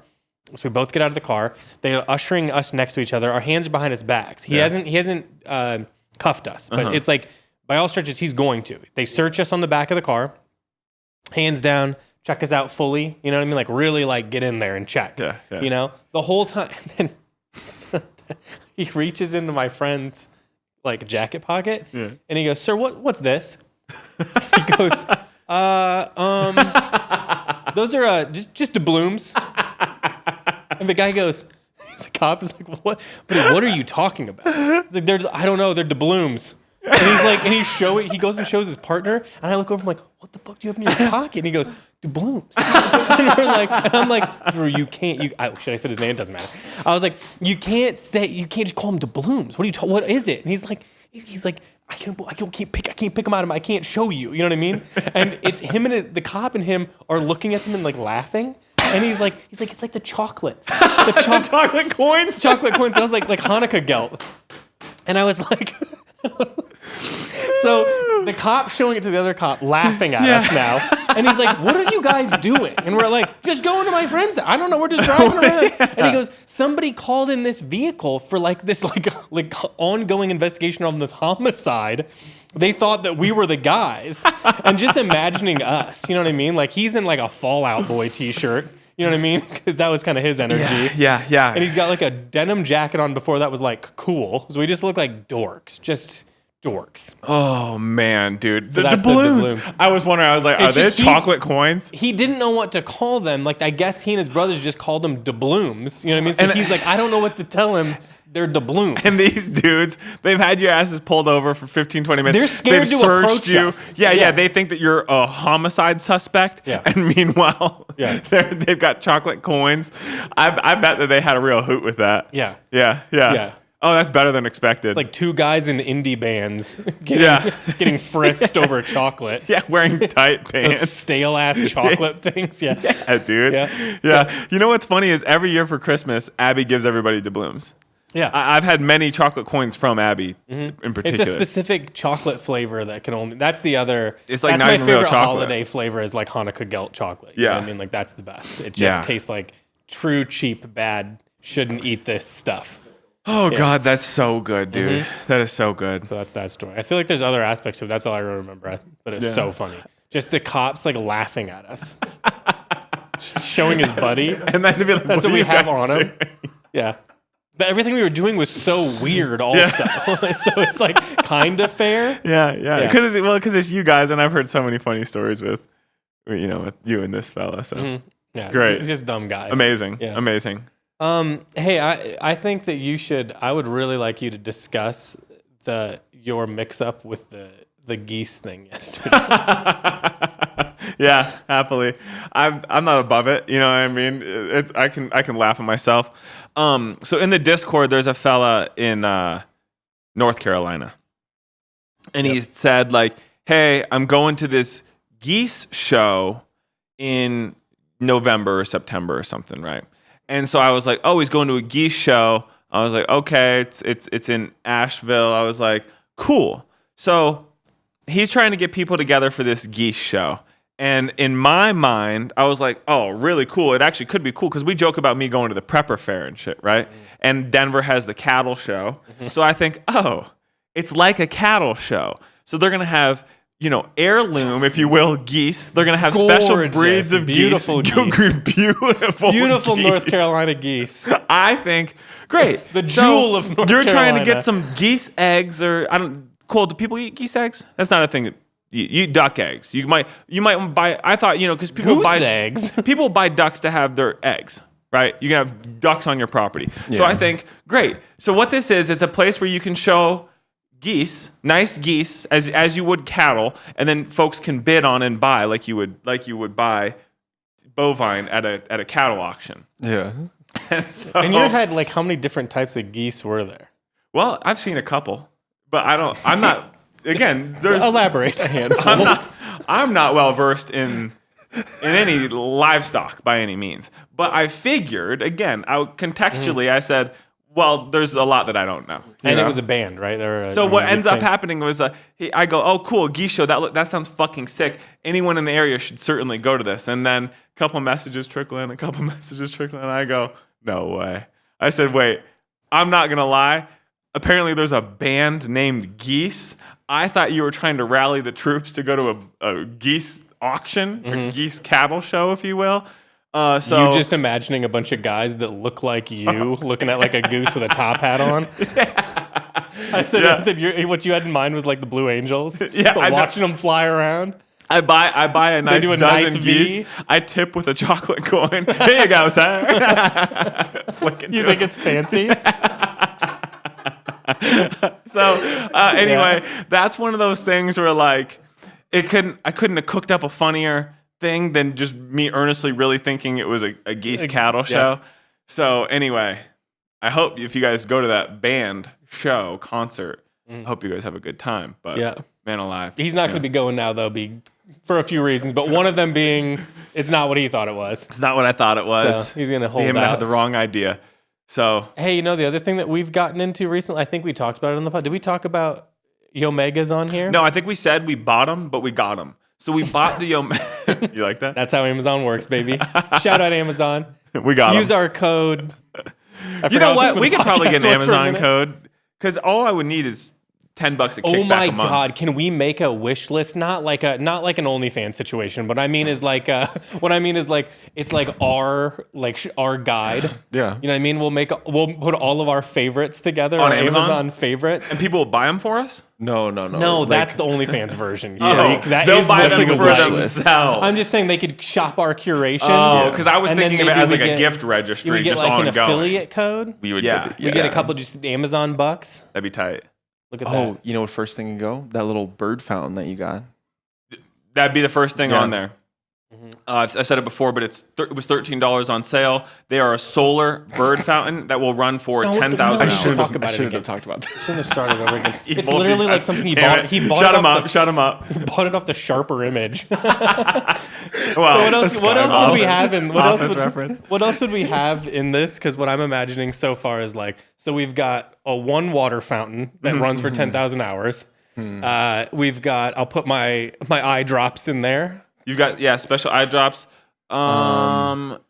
So we both get out of the car. They are ushering us next to each other. Our hands are behind his backs. He hasn't cuffed us, but it's like, by all stretches, he's going to. They search us on the back of the car, hands down, check us out fully. You know what I mean? Like, really, like, get in there and check. Yeah. The whole time. And then he reaches into my friend's, like, jacket pocket, and he goes, "Sir, what's this?" He goes, those are just doubloons. And the guy goes, the cop is like, "What? But what are you talking about?" He's like, I don't know, they're doubloons. And he's like, he goes and shows his partner, and I look over, I'm like, "What the fuck do you have in your pocket?" And he goes, "Doubloons." And I'm like, "Drew, you can't, should I say his name? It doesn't matter." I was like, you can't just call him doubloons. What is it? And he's like, I can't pick him out of I can't show you. You know what I mean? And it's him and the cop and him are looking at them and like laughing. And he's like, it's like the chocolates. The chocolate coins? Chocolate coins. I was like Hanukkah gelt. And I was like, so the cop showing it to the other cop, laughing at us now. And he's like, "What are you guys doing?" And we're like, "Just going to my friend's. I don't know. We're just driving around." And he goes, "Somebody called in this vehicle for like this like ongoing investigation on this homicide. They thought that we were the guys." And just imagining us, you know what I mean? Like, he's in like a Fall Out Boy t-shirt. You know what I mean? Because that was kind of his energy. Yeah. And he's got like a denim jacket on before that was like cool. So we just look like dorks. Just dorks. Oh, man, dude. So the doubloons. I was wondering, I was like, are they chocolate coins? He didn't know what to call them. Like, I guess he and his brothers just called them doubloons. You know what I mean? So he's like, I don't know what to tell him. They're doubloons. And these dudes, they've had your asses pulled over for 15, 20 minutes. They're scared to approach you. Yeah. They think that you're a homicide suspect. Yeah. And meanwhile, they've got chocolate coins. I bet that they had a real hoot with that. Yeah. Yeah. Oh, that's better than expected. It's like two guys in indie bands getting frisked over chocolate. Yeah, wearing tight pants. Those stale ass chocolate things. Yeah. Yeah, dude. Yeah. You know what's funny is every year for Christmas, Abby gives everybody doubloons. Yeah. I've had many chocolate coins from Abby in particular. It's a specific chocolate flavor that can only, that's the other, it's like that's not my even real favorite chocolate. holiday flavor is like Hanukkah Gelt chocolate. You know what I mean? Like that's the best. It just tastes like true, cheap, bad, shouldn't eat this stuff. Oh, God, that's so good, dude. That is so good. So that's that story. I feel like there's other aspects to it. That's all I remember. But it's so funny. Just the cops like laughing at us. Showing his buddy. And then to be like, that's what we have on him. Yeah. But everything we were doing was so weird also. So it's like kind of fair. Yeah. Because it's you guys, and I've heard so many funny stories with you and this fella. So yeah, great. It's just dumb guys. Amazing. Yeah. Amazing. Hey, I think that you should. I would really like you to discuss your mix up with the geese thing yesterday. Yeah, happily. I'm not above it. You know what I mean? I can laugh at myself. So in the Discord, there's a fella in North Carolina, and he said like, "Hey, I'm going to this Geese show in November or September or something, right?" And so I was like, "Oh, he's going to a Geese show." I was like, "Okay, it's in Asheville." I was like, "Cool." So he's trying to get people together for this Geese show. And in my mind, I was like, "Oh, really cool. It actually could be cool," because we joke about me going to the Prepper Fair and shit, right? And Denver has the cattle show. So I think, oh, it's like a cattle show. So they're going to have, heirloom, if you will, geese. They're going to have special breeds of beautiful geese. Beautiful geese. North Carolina geese. I think, great. The jewel of North Carolina. You're trying to get some geese eggs Cole, do people eat geese eggs? That's not a thing that you eat duck eggs. You might buy, I thought, because people buy eggs. People buy ducks to have their eggs, right? You can have ducks on your property. Yeah. So I think, great. So what this is, it's a place where you can show geese, nice geese, as you would cattle, and then folks can bid on and buy like you would buy bovine at a cattle auction. Yeah. So, in your head, like how many different types of geese were there? Well, I've seen a couple, but I'm not. Again, there's elaborate a handful. I'm not well versed in any livestock by any means, but I figured contextually, I said, well, there's a lot that I don't know. And it was a band, right? So what ends up happening was I go, oh, cool, geese show. That sounds fucking sick. Anyone in the area should certainly go to this. And then a couple messages trickle in, and I go, no way. I said, wait, I'm not gonna lie. Apparently, there's a band named Geese. I thought you were trying to rally the troops to go to a geese auction, a geese cattle show, if you will. So you just imagining a bunch of guys that look like you, looking at like a goose with a top hat on. Yeah. I said, what you had in mind was like the Blue Angels. Yeah, watching them fly around. I buy a nice dozen geese. I tip with a chocolate coin. Here you go, sir. You think it's fancy? So anyway, that's one of those things where like I couldn't have cooked up a funnier thing than just me earnestly really thinking it was a geese cattle show. So anyway, I hope if you guys go to that band show concert, I hope you guys have a good time. But man alive, he's not going to be going now though, for a few reasons, but one of them being it's not what he thought it was. It's not what I thought it was. So he's going to hold Damn, out. I had the wrong idea. So hey, the other thing that we've gotten into recently, I think we talked about it on the pod. Did we talk about Omegas on here? No, I think we said we bought them, but we got them. So we bought the Omega. You like that? That's how Amazon works, baby. Shout out Amazon. We got Use our code. You know what? We could probably get an Amazon code because all I would need is $10 a kickback. Oh my a month. God! Can we make a wish list? Not like an OnlyFans situation, but I mean is like it's like our guide. Yeah. You know what I mean? We'll put all of our favorites together on Amazon favorites, and people will buy them for us. No. No, that's the OnlyFans version. They'll buy them for themselves. I'm just saying they could shop our curation. Oh, because I was thinking of it as like a gift registry, we get just like ongoing. An affiliate code. We would we get a couple just Amazon bucks. That'd be tight. Look at that. Oh, you know what? First thing to go, that little bird fountain that you got. That'd be the first thing on there. I said it before, but it was $13 on sale. They are a solar bird fountain that will run for 10,000 hours. I shouldn't have talked about this. Shouldn't have started over again. It's literally like something he bought. Shut him up. He bought it off the Sharper Image. Well, so what else would we have in what else would we have in this? Because what I'm imagining so far is like, so we've got a one water fountain that runs for 10,000 hours. We've got, I'll put my eye drops in there. You got special eye drops.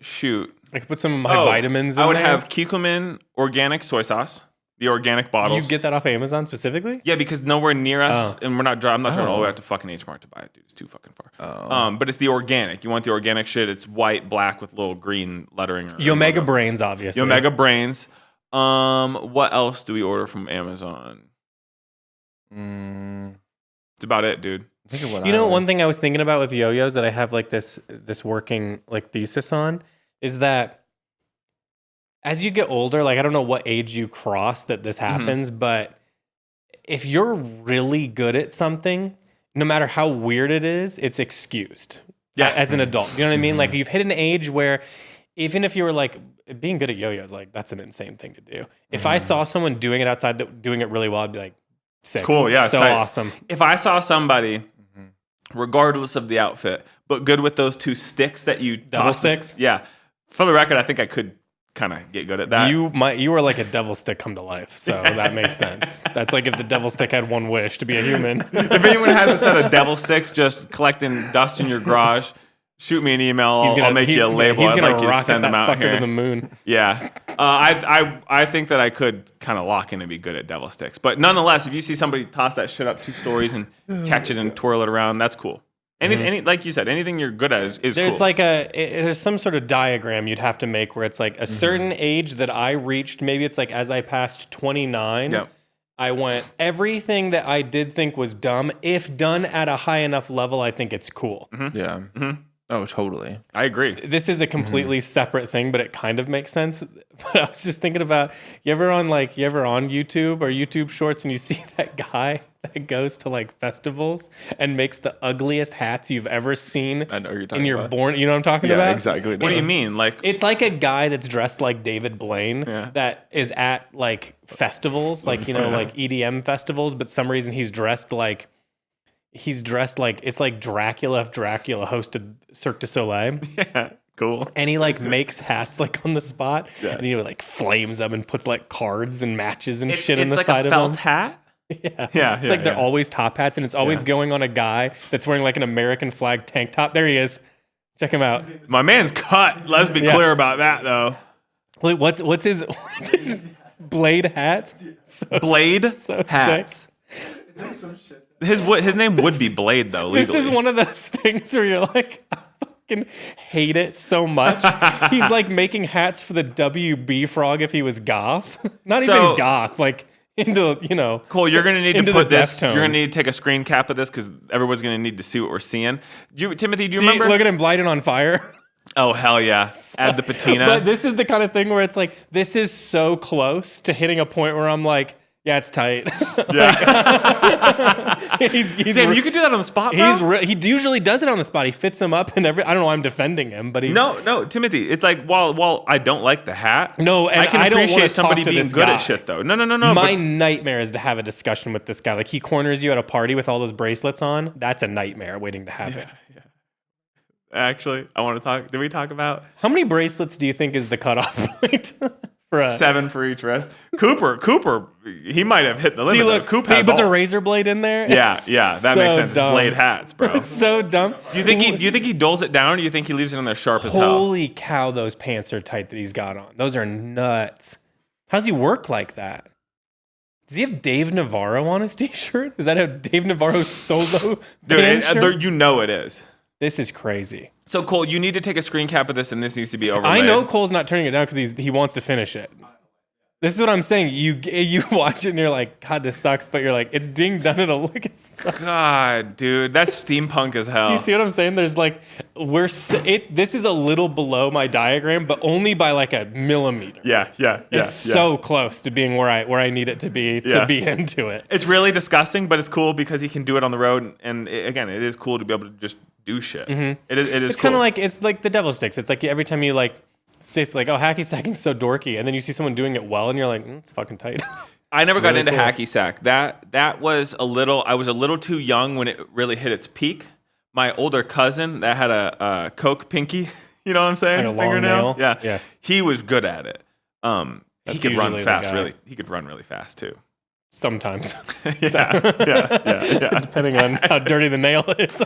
Shoot, I could put some of my vitamins in there. I would have Kikkoman organic soy sauce, the organic bottles. You get that off Amazon specifically? Yeah, because nowhere near us, and I'm not driving all the way out to fucking H Mart to buy it, dude. It's too fucking far. But it's the organic. You want the organic shit? It's white, black with little green lettering. Omega Brains, obviously. Omega Brains. What else do we order from Amazon? It's about it, dude. One thing I was thinking about with yo-yos that I have like this working like thesis on is that as you get older, like I don't know what age you cross that this happens, but if you're really good at something, no matter how weird it is, it's excused. Yeah, as an adult, you know what I mean? Like you've hit an age where even if you were like being good at yo-yos, like that's an insane thing to do. If I saw someone doing it outside doing it really well, I'd be like, sick. Cool, yeah, so awesome. If I saw somebody, regardless of the outfit, but good with those two sticks that you double sticks. Yeah, for the record, I think I could kind of get good at that. You were like a devil stick come to life, so that makes sense. That's like if the devil stick had one wish to be a human. If anyone has a set of devil sticks just collecting dust in your garage, shoot me an email. I'll make you a label. He's gonna I'd like you to send them out here to the moon. Yeah, I think that I could kind of lock in and be good at devil sticks. But nonetheless, if you see somebody toss that shit up 2 stories and catch it and twirl it around, that's cool. Any like you said, anything you're good at is there's cool. Like there's some sort of diagram you'd have to make where it's like a certain age that I reached. Maybe it's like as I passed 29. Yep. I went, everything that I did think was dumb, if done at a high enough level, I think it's cool. Yeah. Oh, totally. I agree. This is a completely separate thing, but it kind of makes sense. But I was just thinking about, you ever on YouTube or YouTube Shorts and you see that guy that goes to like festivals and makes the ugliest hats you've ever seen. I know you're talking about. You know what I'm talking about? Yeah, exactly. What do you mean? Like it's like a guy that's dressed like David Blaine that is at like festivals, like like EDM festivals, but some reason he's dressed like it's like Dracula if Dracula hosted Cirque du Soleil. Yeah, cool. And he like makes hats like on the spot, and he like flames them and puts like cards and matches and shit in the side of them. It's like a felt hat. Yeah. It's like they're always top hats, and it's always going on a guy that's wearing like an American flag tank top. There he is. Check him out. My man's cut. Let's be clear about that, though. Wait, what's his Blade hats? Blade hats. It's like some shit. His name would be Blade, though, legally. This is one of those things where you're like, I fucking hate it so much. He's like making hats for the W.I.P frog if he was goth. Not even goth, like into, Cole, you're going to need to put this, Deftones. you're going to need to take a screen cap of this because everyone's going to need to see what we're seeing. Timothy, do you remember? Look at him lighted on fire. Oh, hell yeah. Add the patina. But this is the kind of thing where it's like, this is so close to hitting a point where I'm like, yeah, it's tight. Yeah. Damn, you could do that on the spot, bro? He usually does it on the spot. He fits them up and I don't know why I'm defending him, but No, Timothy, it's like, while I don't like the hat, no, and I can don't appreciate somebody talk to being good at shit, though. No. My nightmare is to have a discussion with this guy. Like, he corners you at a party with all those bracelets on. That's a nightmare waiting to happen. Yeah. Actually, I want to talk. Did we talk about how many bracelets do you think is the cutoff point? 7 for each wrist. Cooper, he might have hit the limit. He puts a razor blade in there. Yeah, that makes sense. Dumb. It's blade hats, bro. It's so dumb. Do you think he dulls it down, or do you think he leaves it in there sharp as hell? Holy cow, those pants are tight that he's got on. Those are nuts. How's he work like that? Does he have Dave Navarro on his t-shirt? Is that a Dave Navarro solo? Dude, it is. This is crazy. So, Cole, you need to take a screen cap of this, and this needs to be overlaid. I know Cole's not turning it down because he wants to finish it. This is what I'm saying. You watch it and you're like, God, this sucks. But you're like, it's being done at a look. It sucks. God, dude, that's steampunk as hell. Do you see what I'm saying? There's like, this is a little below my diagram, but only by like a millimeter. Yeah. It's so close to being where I need it to be into it. It's really disgusting, but it's cool because he can do it on the road. And again, it is cool to be able to just do shit. It is. It's kind of like the devil sticks. It's like every time you like say like, oh, hacky sacking's so dorky, and then you see someone doing it well, and you're like, it's fucking tight. I never got into hacky sack. That was a little. I was a little too young when it really hit its peak. My older cousin that had a Coke pinky. You know what I'm saying? Like a long nail. Yeah. He was good at it. He could run fast. Really, he could run really fast too. Sometimes. yeah. Depending on how dirty the nail is.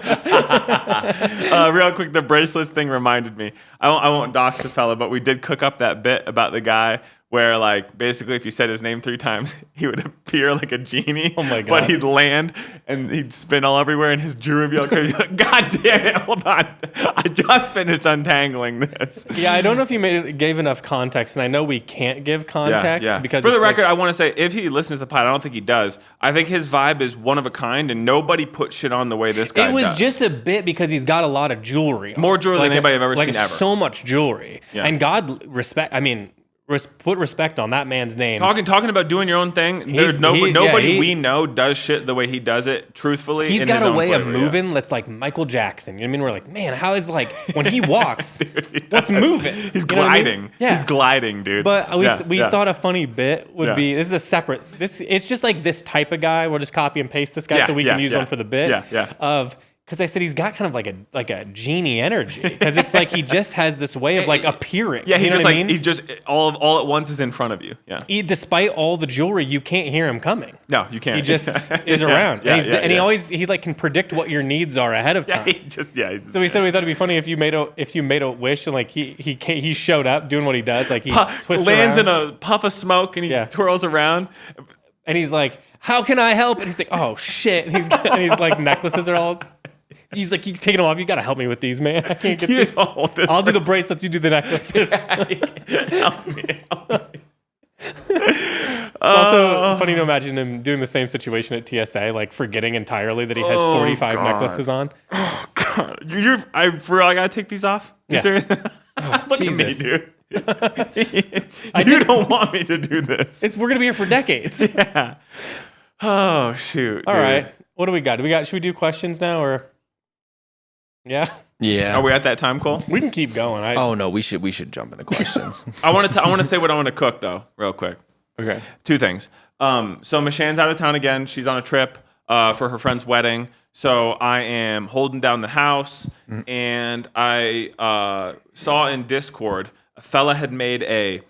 Real quick, the bracelets thing reminded me. I won't dox the fella, but we did cook up that bit about the guy where, like, basically if you said his name 3 times, he would appear like a genie. Oh my God. But he'd land and he'd spin all everywhere and his jewelry would be all crazy. Like, God damn it, hold on. I just finished untangling this. Yeah, I don't know if you gave enough context, and I know we can't give context because for the record, I want to say if he listens to the pod, I don't think he does. I think his vibe is one of a kind, and nobody put shit on the way this guy does. It was just a bit because he's got a lot of jewelry on. More jewelry than anybody I've ever seen ever. So much jewelry. Yeah. And God put respect on that man's name. Talking about doing your own thing. There's nobody we know does shit the way he does it. Truthfully, he's got a way of moving that's like Michael Jackson. You know what I mean? We're like, man, how is like when he walks, dude, what's moving? He's gliding. I mean? Yeah. He's gliding, dude. But we thought a funny bit would be this is a separate. It's just like this type of guy. We'll just copy and paste this guy so we can use one for the bit. Because I said he's got kind of like a genie energy. Because it's like he just has this way of like appearing. Yeah, he just all at once is in front of you. Yeah. Despite all the jewelry, you can't hear him coming. No, you can't. He just is around. And he always like can predict what your needs are ahead of time. So we said we thought it'd be funny if you made a wish and like he showed up doing what he does. Like he twists lands around. in a puff of smoke and he twirls around. And he's like, "How can I help?" And he's like, "Oh shit!" And he's like, necklaces are all. He's like, "You taking them off? You gotta help me with these, man. I can't get this. I'll do the bracelets. You do the necklaces." Help me. It's also funny to imagine him doing the same situation at TSA, like forgetting entirely that he has 45 necklaces on. Oh God! I gotta take these off. You serious? Look Jesus. at me, dude. You don't want me to do this. We're gonna be here for decades. Yeah. Oh shoot. All right. What do we got? Should we do questions now or? Yeah. Yeah. Are we at that time, Cole? We can keep going. Oh no, we should jump into questions. I want to say what I want to cook though, real quick. Okay. 2 things. So Michanne's out of town again. She's on a trip for her friend's wedding. So I am holding down the house, and I saw in Discord a fella had made a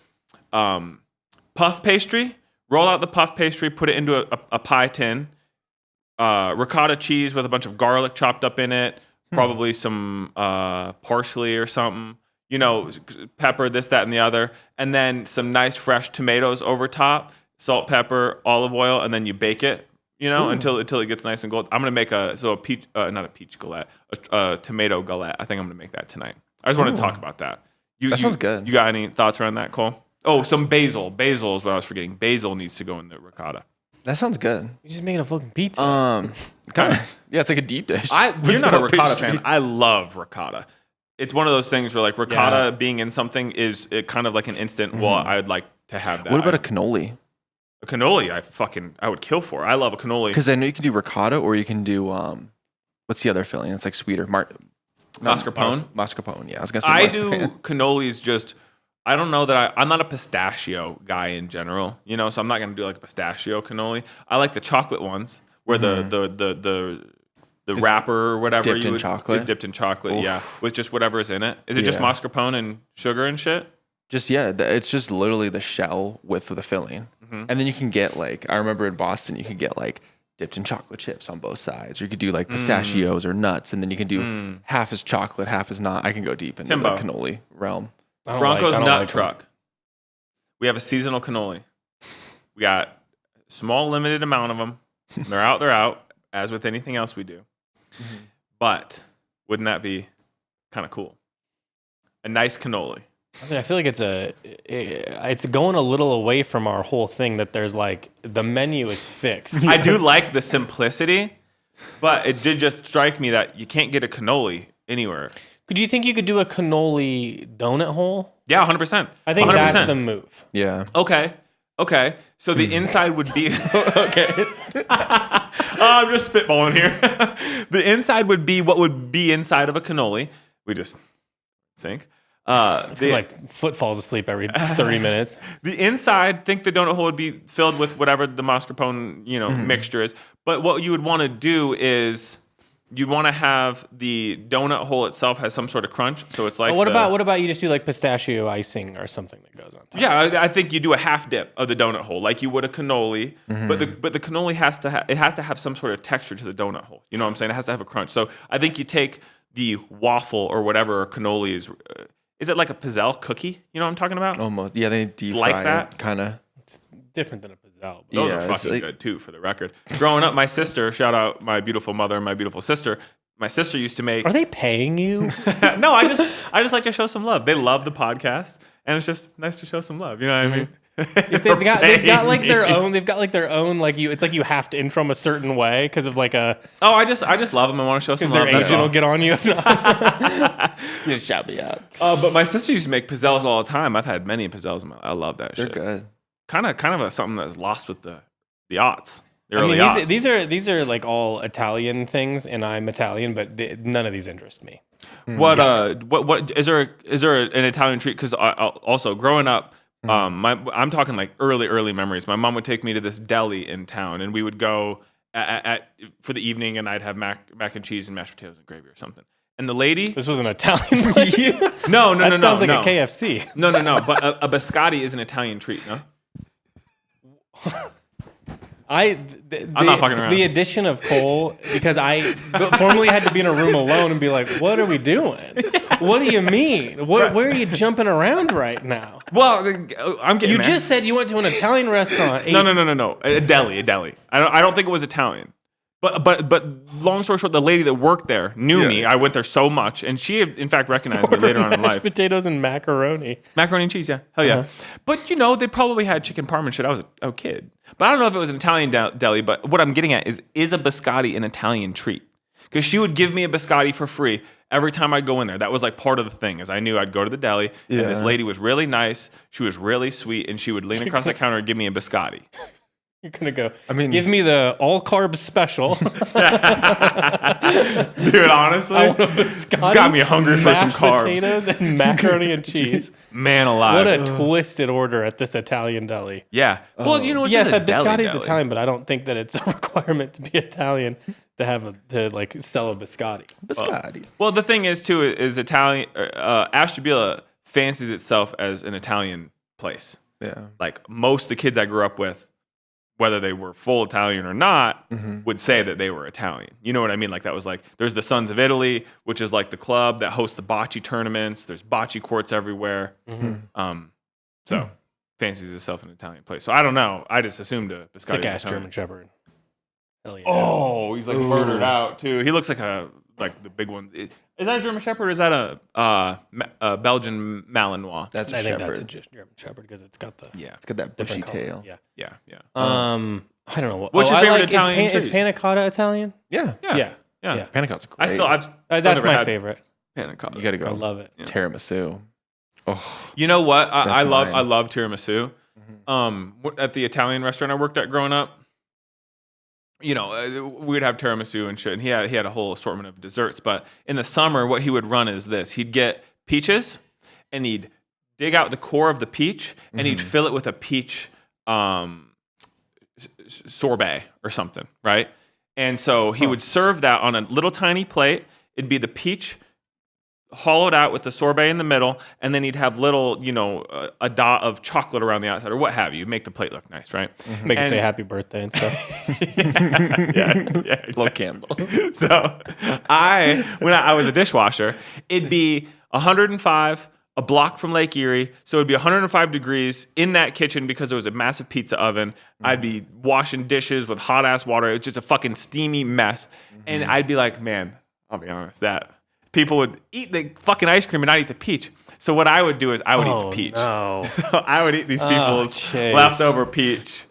puff pastry. Roll out the puff pastry, put it into a pie tin. Ricotta cheese with a bunch of garlic chopped up in it. Probably some parsley or something. You know, pepper, this, that, and the other. And then some nice fresh tomatoes over top. Salt, pepper, olive oil, and then you bake it. You know, until it gets nice and golden. I'm gonna make a peach galette, a tomato galette. I think I'm gonna make that tonight. I just wanted to talk about that. That sounds good. You got any thoughts around that, Cole? Oh, some basil. Basil is what I was forgetting. Basil needs to go in the ricotta. That sounds good. You're just making a fucking pizza. Kind of. Yeah, it's like a deep dish. You're not a ricotta fan. I love ricotta. It's one of those things where like ricotta being in something is kind of like an instant. Well, I'd like to have that. What about a cannoli? A cannoli, I would kill for. I love a cannoli because I know you can do ricotta or you can do what's the other filling? It's like sweeter. Mascarpone. Mascarpone. Yeah, I was gonna say. I do cannolis just. I don't know that I'm not a pistachio guy in general, you know, so I'm not gonna do like a pistachio cannoli. I like the chocolate ones where the wrapper or whatever dipped in chocolate. Is dipped in chocolate, with just whatever is in it. Is it just mascarpone and sugar and shit? Just it's just literally the shell with the filling, and then you can get like I remember in Boston you could get like dipped in chocolate chips on both sides, or you could do like pistachios or nuts, and then you can do half as chocolate, half as not. I can go deep into the cannoli realm. Bronco's Nut Truck. We have a seasonal cannoli. We got a small, limited amount of them. They're out, as with anything else we do. But wouldn't that be kind of cool? A nice cannoli. I mean, I feel like it's going a little away from our whole thing that there's like the menu is fixed. I do like the simplicity, but it did just strike me that you can't get a cannoli anywhere. Do you think you could do a cannoli donut hole? Yeah, 100%. I think 100%. That's the move. Yeah. Okay. Okay, so the inside would be okay. I'm just spitballing here. The inside would be what would be inside of a cannoli. We just think. It's because my foot falls asleep every 30 minutes. The inside, think the donut hole would be filled with whatever the mascarpone, mixture is. But what you would want to do is you'd want to have the donut hole itself has some sort of crunch. So it's like what about you just do like pistachio icing or something that goes on top? Yeah, I think you do a half dip of the donut hole like you would a cannoli. But the cannoli has to have some sort of texture to the donut hole. You know what I'm saying? It has to have a crunch. So I think you take the waffle or whatever cannoli is. Is it like a pizzelle cookie? You know what I'm talking about? Almost. Yeah, they deep fry like that? it, kind of. It's different than a pizzelle. But Those are fucking good too, for the record. Growing up, my sister, shout out my beautiful mother and my beautiful sister. My sister used to make. Are they paying you? No, I just like to show some love. They love the podcast, and it's just nice to show some love. You know what I mean? They've got like their own. They've got like their own. Like you, it's like you have to intro them a certain way because of like a. Oh, I just love them. I want to show some love. Because their agent will get on you if not. Just shout me out. But my sister used to make pizzelles all the time. I've had many pizzelles. I love that shit. They're good. Kind of something that's lost with the aughts. I mean, these are like all Italian things, and I'm Italian, but none of these interest me. What is there an Italian treat? Because also growing up. I'm talking like early memories. My mom would take me to this deli in town, and we would go for the evening, and I'd have mac and cheese and mashed potatoes and gravy or something. And the lady, this was an Italian place. No. That sounds like a KFC. No. But a biscotti is an Italian treat, no? I'm not fucking around. The addition of Cole, because I formerly had to be in a room alone and be like, what are we doing? What do you mean? Where are you jumping around right now? Well, I'm getting. You just said you went to an Italian restaurant. No. A deli. I don't think it was Italian. But long story short, the lady that worked there knew me. I went there so much, and she in fact recognized me later on in life. Mashed potatoes and macaroni. Macaroni and cheese, yeah. Hell yeah. But they probably had chicken parm and shit. I was a kid. But I don't know if it was an Italian deli, but what I'm getting at is a biscotti an Italian treat? Because she would give me a biscotti for free every time I'd go in there. That was like part of the thing, is I knew I'd go to the deli, and this lady was really nice, she was really sweet, and she would lean across the counter and give me a biscotti. You're going to go, give me the all-carb special. Dude, honestly, I want a biscotti, it's got me hungry for some carbs. Potatoes and macaroni and cheese. Man alive. What a twisted order at this Italian deli. Yeah. Well, it's yes, just a biscotti is deli. Italian, but I don't think that it's a requirement to be Italian to sell a biscotti. Well, the thing is, too, is Italian, Ashtabula fancies itself as an Italian place. Yeah. Like most of the kids I grew up with, whether they were full Italian or not, would say that they were Italian. You know what I mean? Like that was like, there's the Sons of Italy, which is like the club that hosts the bocce tournaments. There's bocce courts everywhere. So fancies itself an Italian place. So I don't know. I just assumed a biscotti. Sick ass German Shepherd. Hell yeah. Oh, he's like murdered out too. He looks like the big one. Is that a German Shepherd or is that a Belgian Malinois? That's a I Shepherd. think that's a German Shepherd because it's got it's got that bushy tail. Yeah. I don't know what. What's your favorite Italian Is treat? panna cotta Italian? Yeah. Panna cotta's great. That's my favorite. Panna cotta. You got to go. I love it. Yeah. Tiramisu. Oh, you know what? I love tiramisu. At the Italian restaurant I worked at growing up, we would have tiramisu and shit, and he had a whole assortment of desserts. But in the summer, what he would run is this: he'd get peaches, and he'd dig out the core of the peach, and he'd fill it with a peach sorbet or something, right? And so he would serve that on a little tiny plate. It'd be the peach hollowed out with the sorbet in the middle, and then he'd have little, a dot of chocolate around the outside or what have you. Make the plate look nice, right? Make it say happy birthday and stuff. yeah, exactly. Little candle. So when I was a dishwasher, it'd be 105, a block from Lake Erie. So it'd be 105 degrees in that kitchen because there was a massive pizza oven. I'd be washing dishes with hot ass water. It was just a fucking steamy mess. And I'd be like, man, I'll be honest, that people would eat the fucking ice cream and not eat the peach. So what I would do is I would eat the peach. No. So I would eat these people's leftover peach.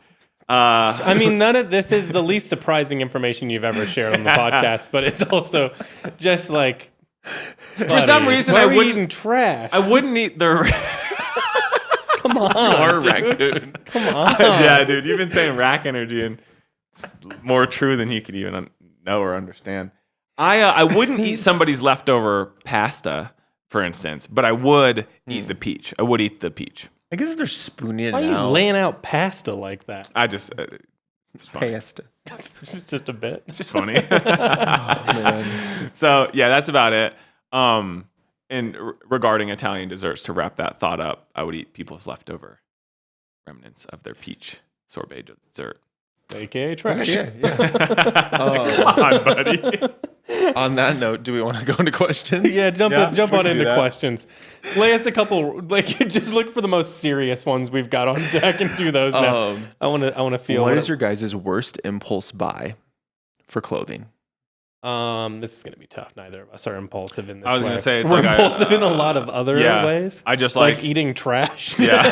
I mean, none of this is the least surprising information you've ever shared on the podcast, but it's also just like, for some reason, I wouldn't eating trash. I wouldn't eat the. Come on, You are a dude. raccoon. Come on. Yeah, dude, you've been saying rack energy, and it's more true than you could even know or understand. I wouldn't eat somebody's leftover pasta, for instance, but I would eat the peach. I would eat the peach. I guess if they're spooning it Why are you out. laying out pasta like that? I just, it's funny. Pasta. It's just a bit. It's just funny. Man. So yeah, that's about it. And regarding Italian desserts, to wrap that thought up, I would eat people's leftover remnants of their peach sorbet dessert. AKA trash. Yeah. Come on, buddy. On that note, do we want to go into questions? Yeah, jump Yeah, on we can do into that. questions. Lay us a couple. Like, just look for the most serious ones we've got on deck and do those now. I want to feel. What is your guys' worst impulse buy for clothing? This is gonna be tough. Neither of us are impulsive in this. I was way. gonna say, it's we're like impulsive in a lot of other ways. I just like eating trash. Yeah.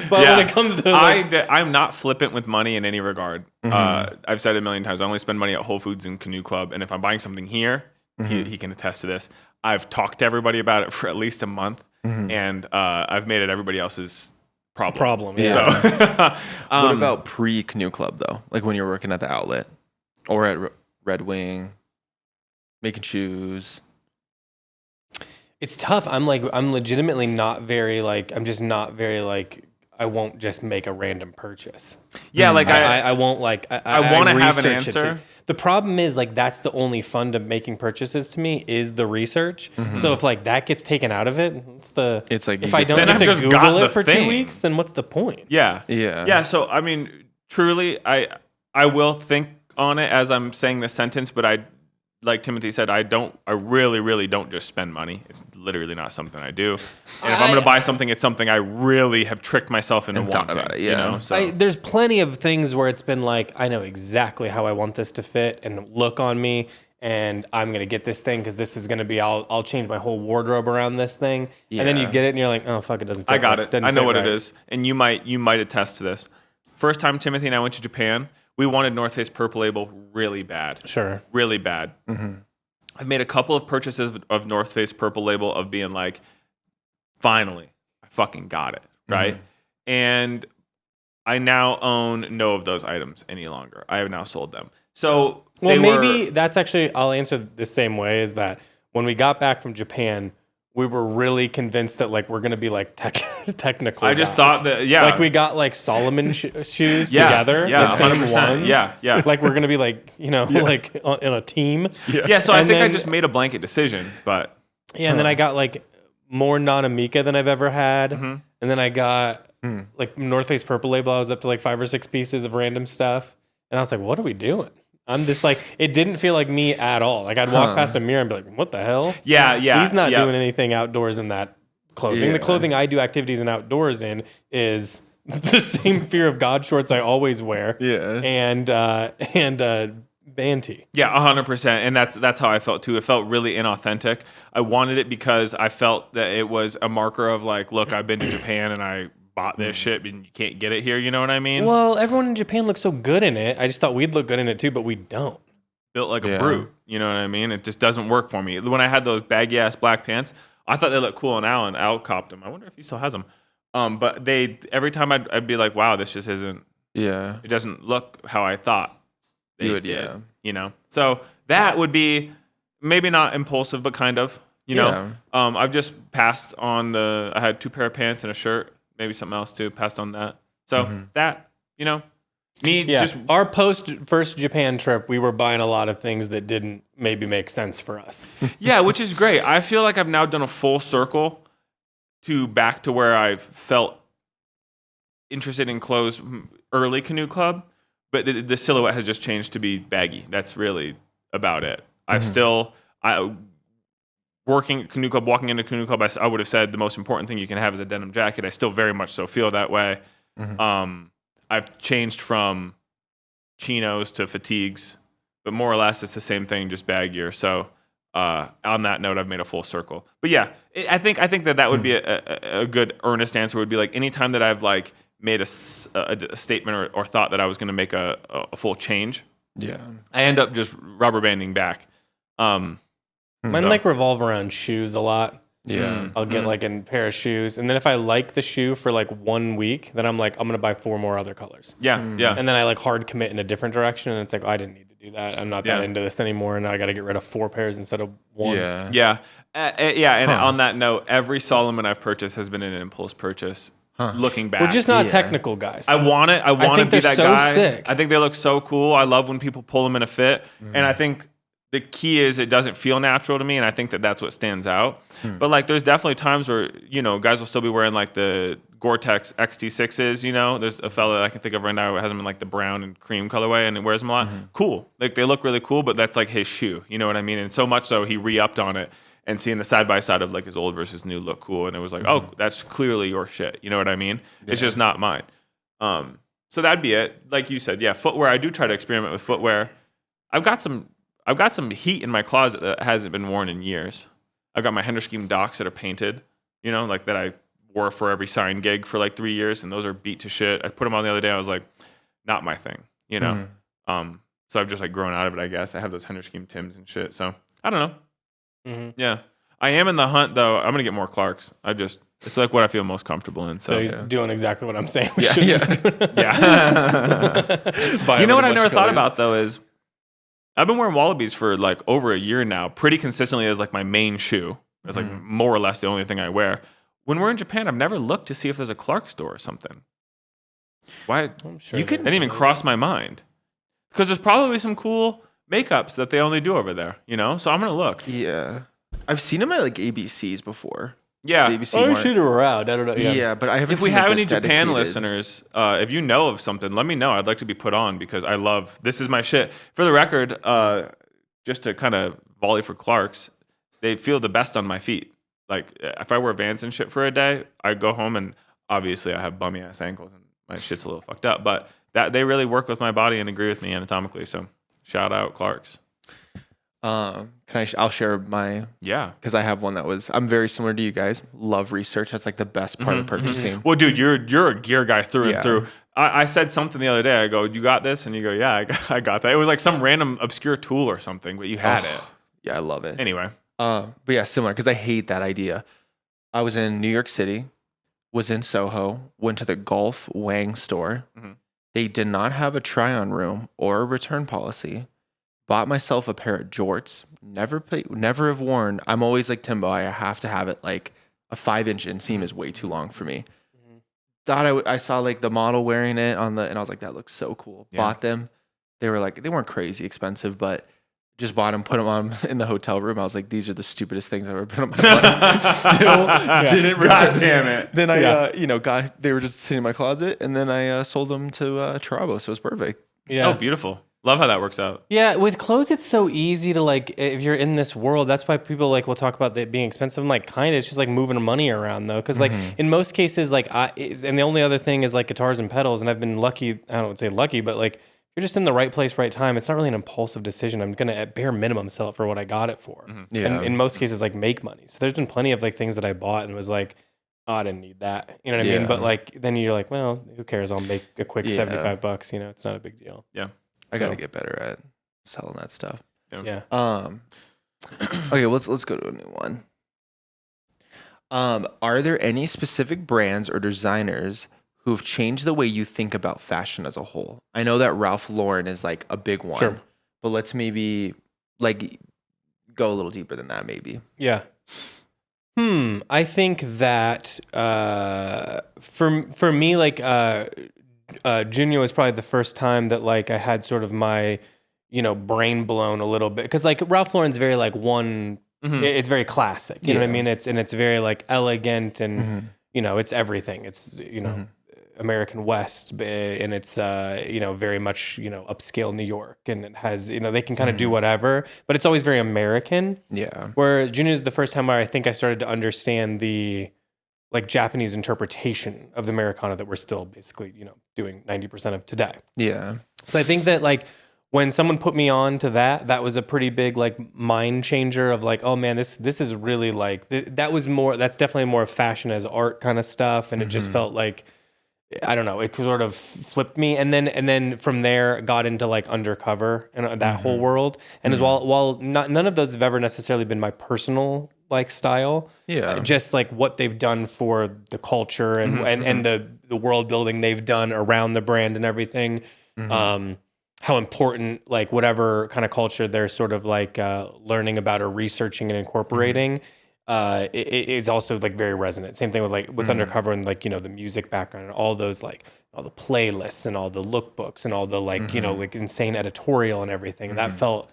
But when it comes to I'm not flippant with money in any regard. I've said it a million times. I only spend money at Whole Foods and Canoe Club, and if I'm buying something here, he can attest to this. I've talked to everybody about it for at least a month, and I've made it everybody else's problem. Yeah. So, What about pre-Canoe Club though? Like when you're working at the outlet or at Red Wing, making shoes. It's tough. I'm legitimately not very I'm just not very I won't just make a random purchase. Yeah, like I won't I want to have an research it answer. The problem is that's the only fun to making purchases to me is the research. So if that gets taken out of it, It's like if you I get don't Then get I've to just got Google the it for thing. 2 weeks, then what's the point? Yeah. So I mean, truly, I will think on it as I'm saying this sentence, but like Timothy said, I really, really don't just spend money. It's literally not something I do. And if I'm going to buy something, it's something I really have tricked myself into thought wanting. about it, yeah. So There's plenty of things where it's been I know exactly how I want this to fit and look on me, and I'm gonna get this thing because this is gonna be. I'll change my whole wardrobe around this thing, and then you Yeah. get it, and you're like, oh fuck, it doesn't fit. I got right. it. Doesn't I know fit what right. it is, and you might attest to this. First time Timothy and I went to Japan, we wanted North Face Purple Label really bad. Sure. Really bad. I've made a couple of purchases of North Face Purple Label of being like, finally, I fucking got it, right? And I now own no of those items any longer. I have now sold them. So Well, maybe that's actually, I'll answer the same way, is that when we got back from Japan, we were really convinced that we're going to be technical. I just guys. thought that, yeah. we got Solomon shoes Yeah, together, yeah, the same 100%. ones. Yeah. We're going to be in a team. Yeah, so I And think I then- just made a blanket decision, but Yeah, and then I got more non-Amica than I've ever had. And then I got North Face Purple Label. I was up to 5 or 6 pieces of random stuff. And I was like, what are we doing? I'm just it didn't feel like me at all. I'd walk past a mirror and be like, what the hell? yeah. He's not yeah. doing anything outdoors in that clothing. Yeah. The clothing I do activities and outdoors in is the same Fear of God shorts I always wear. Yeah. And band tee. Yeah, 100%, and that's how I felt too. It felt really inauthentic. I wanted it because I felt that it was a marker of look, I've been to Japan and I bought this shit, and you can't get it here. You know what I mean? Well, everyone in Japan looks so good in it. I just thought we'd look good in it too, but we don't. Built like a brute. You know what I mean? It just doesn't work for me. When I had those baggy ass black pants, I thought they looked cool on Al, and Al copped them. I wonder if he still has them. But every time I'd be like, wow, this just isn't. Yeah. It doesn't look how I thought they You would, did. yeah. You know, so that would be maybe not impulsive, but kind of. You know, I've just passed on I had 2 pair of pants and a shirt, maybe something else too. Passed on that. So that, just our first Japan trip, we were buying a lot of things that didn't maybe make sense for us. yeah, which is great. I feel like I've now done a full circle back to where I felt interested in clothes early Canoe Club, but the silhouette has just changed to be baggy. That's really about it. Walking into Canoe Club, I would have said the most important thing you can have is a denim jacket. I still very much so feel that way. I've changed from chinos to fatigues, but more or less it's the same thing, just baggier. So on that note, I've made a full circle. But yeah, I think that would be a good earnest answer. Would be anytime that I've made a statement or thought that I was going to make a full change. Yeah. I end up just rubber banding back. Mine revolve around shoes a lot. Yeah. I'll get like a pair of shoes. And then if I like the shoe for like 1 week, then I'm like, I'm going to buy 4 more other colors. Yeah. Yeah. And then I like hard commit in a different direction. And it's like, oh, I didn't need to do that. I'm not that into this anymore. And now I got to get rid of 4 pairs instead of 1. Yeah. Yeah. And on that note, every Solomon I've purchased has been an impulse purchase. Looking back, we're just not technical guys. I want it. I want to be that so guy. Sick. I think they look so cool. I love when people pull them in a fit, and I think the key is it doesn't feel natural to me, and I think that that's what stands out. But like, there's definitely times where guys will still be wearing like the Gore-Tex XT6s. There's a fella that I can think of right now who has them in like the brown and cream colorway, and it wears them a lot. Cool, like they look really cool, but that's like his shoe. You know what I mean? And so much so he re-upped on it. And seeing the side by side of like his old versus new look cool, and it was like, oh, that's clearly your shit. You know what I mean? Yeah. It's just not mine. So that'd be it. Like you said, footwear. I do try to experiment with footwear. I've got some heat in my closet that hasn't been worn in years. I've got my Henderscheme Docs that are painted, like that I wore for every sign gig for like 3 years, and those are beat to shit. I put them on the other day. I was like, not my thing, So I've just like grown out of it, I guess. I have those Henderscheme Tims and shit. So I don't know. Yeah, I am in the hunt though. I'm gonna get more Clarks. It's like what I feel most comfortable in. So he's doing exactly what I'm saying. Yeah. You know what I never thought about though is I've been wearing Wallabies for like over a year now, pretty consistently as like my main shoe. It's like more or less the only thing I wear. When we're in Japan, I've never looked to see if there's a Clark store or something. Why? I'm sure that didn't even cross my mind. Because there's probably some cool makeups that they only do over there, So I'm gonna look. Yeah, I've seen them at like ABCs before. Yeah, the ABC shoot them around. I don't know. Yeah, but I haven't. If we seen have like any a Japan dedicated listeners, if you know of something, let me know. I'd like to be put on because I love this is my shit. For the record, just to kind of volley for Clarks, they feel the best on my feet. Like if I wear Vans and shit for a day, I go home and obviously I have bummy ass ankles and my shit's a little fucked up, but that they really work with my body and agree with me anatomically. So. Shout out Clarks. I'll share my because I have one that I'm very similar to you guys. Love research. That's like the best part of purchasing. Well, dude, you're a gear guy through and through. I said something the other day. I go, "You got this?" And you go, "Yeah, I got that." It was like some random obscure tool or something, but you had it. Yeah, I love it. Anyway, but yeah, similar because I hate that idea. I was in New York City, was in Soho, went to the Golf Wang store. They did not have a try-on room or a return policy. Bought myself a pair of jorts. Never have worn. I'm always like Timbo. I have to have it. Like a 5-inch inseam is way too long for me. Thought I saw like the model wearing it and I was like, that looks so cool. Yeah. Bought them. They weren't crazy expensive, but just bought them, put them on in the hotel room. I was like, these are the stupidest things I've ever been in my life. Still didn't return. God damn it. Then they were just sitting in my closet, and then I sold them to Trabo, so it was perfect. Yeah. Oh, beautiful. Love how that works out. Yeah, with clothes, it's so easy to like, if you're in this world, that's why people like will talk about it being expensive. I'm like, kind of, it's just like moving money around though. Cause like in most cases, like and the only other thing is like guitars and pedals. And I've been lucky, I don't say lucky, but like, you're just in the right place, right time. It's not really an impulsive decision. I'm going to at bare minimum sell it for what I got it for. Yeah. And in most cases, like make money. So there's been plenty of like things that I bought and was like, oh, I didn't need that. You know what I mean? But like, then you're like, well, who cares? I'll make a quick $75. It's not a big deal. Yeah. I got to get better at selling that stuff. Yeah. Okay, let's go to a new one. Are there any specific brands or designers who have changed the way you think about fashion as a whole? I know that Ralph Lauren is like a big one, but let's maybe like go a little deeper than that maybe. Yeah. I think that for me, like Junior was probably the first time that like I had sort of my, brain blown a little bit. Because like Ralph Lauren's very like one, it's very classic. You know what I mean? It's very like elegant and, it's everything. It's, American West, and it's very much upscale New York, and it has they can kind of do whatever, but it's always very American. Yeah. Where Junior is the first time where I think I started to understand the like Japanese interpretation of the Americana that we're still basically doing 90% of today. Yeah. So I think that like when someone put me on to that was a pretty big like mind changer of like, oh man, this is really like that's definitely more fashion as art kind of stuff, and it just felt like, I don't know, it sort of flipped me, and then from there got into like undercover and that whole world. And as while none of those have ever necessarily been my personal like style. Yeah. Just like what they've done for the culture and the world building they've done around the brand and everything. How important, like whatever kind of culture they're sort of like learning about or researching and incorporating, it is also like very resonant. Same thing with like with Undercover and like, you know, the music background and all those like all the playlists and all the lookbooks and all the like, you know, like insane editorial and everything. And that felt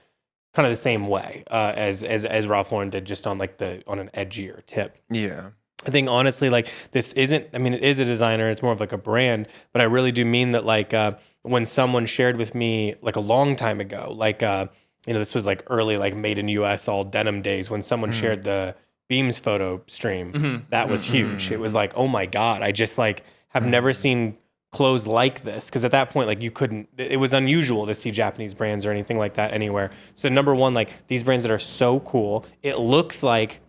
kind of the same way as Ralph Lauren did, just on like on an edgier tip. Yeah. I think honestly, like this isn't, I mean, it is a designer, it's more of like a brand, but I really do mean that like when someone shared with me like a long time ago, like, you know, this was like early, like made in US, all denim days, when someone shared the Beams photo stream, that was huge. It was like, oh my God, I just like have never seen clothes like this. Cause at that point, like you couldn't, it was unusual to see Japanese brands or anything like that anywhere. So number one, like these brands that are so cool, it looks like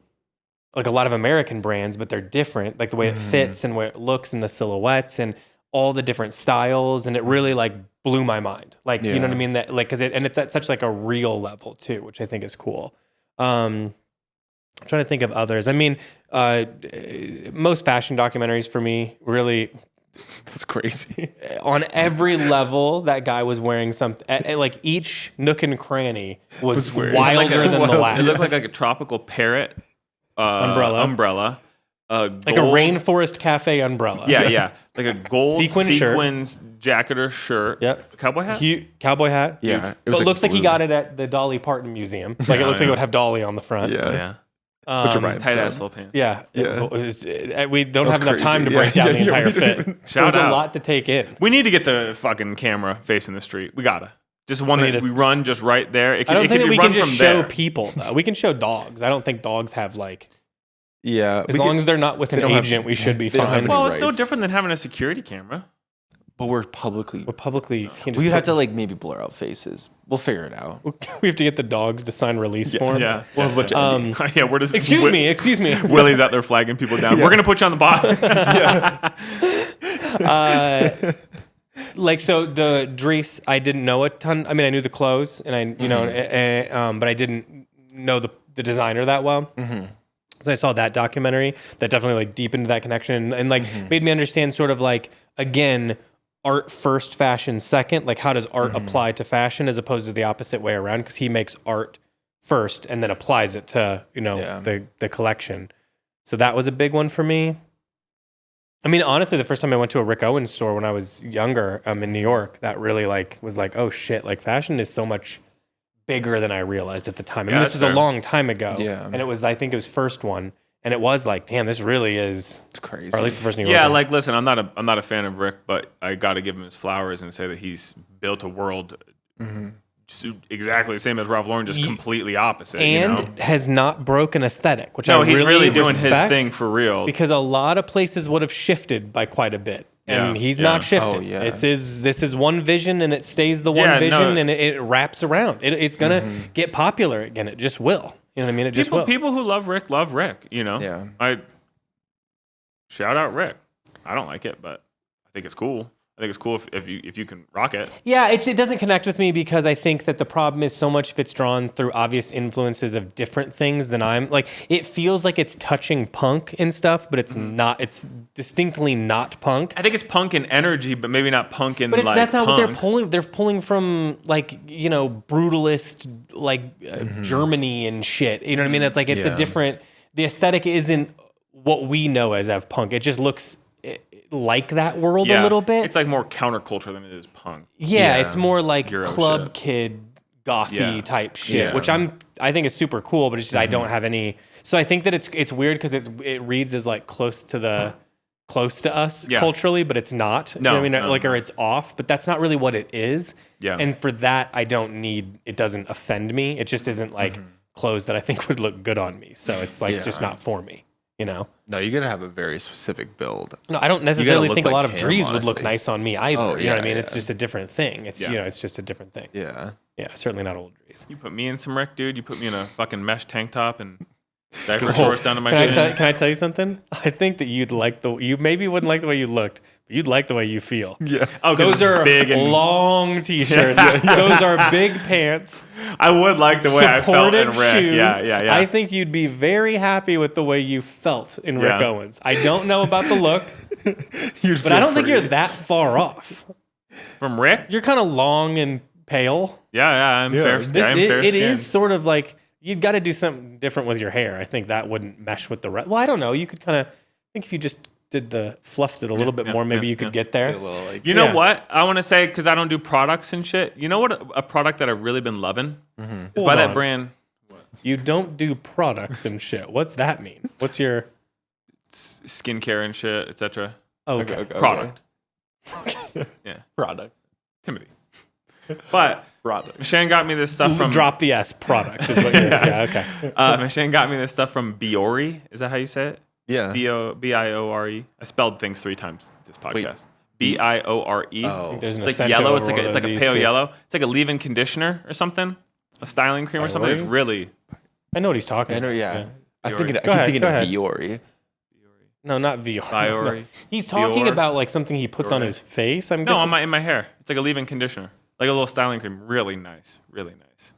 a lot of American brands, but they're different, like the way it fits and where it looks and the silhouettes and all the different styles. And it really like blew my mind. Like, you know what I mean? That like, and it's at such like a real level too, which I think is cool. I'm trying to think of others. I mean, most fashion documentaries for me really, that's crazy. On every level, that guy was wearing something. Like each nook and cranny was wilder than the last. It looks like a tropical parrot umbrella. Like a rainforest cafe umbrella. Yeah. Like a gold sequins jacket or shirt. Yep. Cowboy hat? Cowboy hat. Yeah. But it looks like he got it at the Dolly Parton Museum. Like it looks like it would have Dolly on the front. Yeah. Tight ass little pants. Yeah. We don't have enough time to break down the entire fit. There's a lot to take in. We need to get the fucking camera facing the street. We gotta. Just one that we run just right there. I don't think that we can just show people, though. We can show dogs. I don't think dogs have like... Yeah. As long as they're not with an agent, we should be fine. Well, it's no different than having a security camera. But we're publicly... We'd have to like maybe blur out faces. We'll figure it out. We have to get the dogs to sign release forms. Yeah. Well, where does... Excuse me. Willie's out there flagging people down. We're going to put you on the bot. Like, so the Dries, I didn't know a ton. I mean, I knew the clothes and I, you know, but I didn't know the designer that well. So I saw that documentary that definitely like deepened that connection and like made me understand sort of like, again, art first, fashion second. Like, how does art apply to fashion as opposed to the opposite way around? Because he makes art first and then applies it to, you know, the collection. So that was a big one for me. I mean, honestly, the first time I went to a Rick Owens store when I was younger, in New York, that really like was like, oh shit, like fashion is so much bigger than I realized at the time. And this was a long time ago. Yeah. And it was, I think it was first one. And it was like, damn, this really is... It's crazy. Or at least the first New York. Yeah, like, listen, I'm not a fan of Rick, but I got to give him his flowers and say that he's built a world just exactly the same as Ralph Lauren, just completely opposite. And you know? Has not broken aesthetic, which he's really doing his thing for real. Because a lot of places would have shifted by quite a bit. And he's not shifted. This is one vision and it stays the one vision and it wraps around. It's going to get popular again. It just will. You know what I mean? It just will. People who love Rick, you know? Yeah. I shout out Rick. I don't like it, but I think it's cool. I think it's cool if you can rock it. Yeah, it doesn't connect with me because I think that the problem is so much if it's drawn through obvious influences of different things than I'm like. It feels like it's touching punk and stuff, but it's not. It's distinctly not punk. I think it's punk in energy, but maybe not punk in like. But that's not punk. what they're pulling. They're pulling from like, you know, brutalist like Germany and shit. You know what I mean? It's like it's a different. The aesthetic isn't what we know as punk. It just looks like that world a little bit. It's like more counterculture than it is punk. Yeah, it's more like Euro club shit. Kid gothy type shit, which I think is super cool, but it's just I don't have any. So I think that it's weird because it reads as like close to us culturally, but it's not. No, you know what I mean? Or it's off, but that's not really what it is. Yeah. And for that, I don't need. It doesn't offend me. It just isn't like clothes that I think would look good on me. So it's like just not for me. You know? No, you gotta have a very specific build. No, I don't necessarily think a lot of Dries would look nice on me either. You know what I mean? It's just a different thing. It's you know, it's just a different thing. Yeah. Yeah, certainly not old Dries. You put me in some Rick, dude. You put me in a fucking mesh tank top and diaper shorts down to my chin. Can I tell you something? I think that you maybe wouldn't like the way you looked, but you'd like the way you feel. Yeah. Oh, those are big and long t-shirts. Those are big pants. I would like the way I felt in Rick. Shoes. Yeah. I think you'd be very happy with the way you felt in Rick Owens. I don't know about the look, but I don't think you're that far off. From Rick? You're kind of long and pale. Yeah, I'm fair. It is sort of like you've got to do something different with your hair. I think that wouldn't mesh with the rest. Well, I don't know. You could kind of think if you just fluffed it a little bit more, maybe you could get there. You know what? I want to say, because I don't do products and shit. You know what? A product that I've really been loving is by that brand. You don't do products and shit. What's that mean? What's your skincare and shit, etc. Oh, okay. Product. Okay. Yeah. Product. Timothy. But Shane got me this stuff from... Drop the S, product. Is what okay. Shane got me this stuff from Biore. Is that how you say it? Yeah. Biore. I spelled things 3 times this podcast. Biore. Oh. It's like yellow. It's like a pale yellow. It's like a leave-in conditioner or something. A styling cream or something. It's really... I know what he's talking about. Yeah. I keep thinking of Biore. No, not Biore. Biore. No. He's talking about like something he puts on his face. I'm guessing. No, in my hair. It's like a leave-in conditioner. Like a little styling cream. Really nice. Really nice.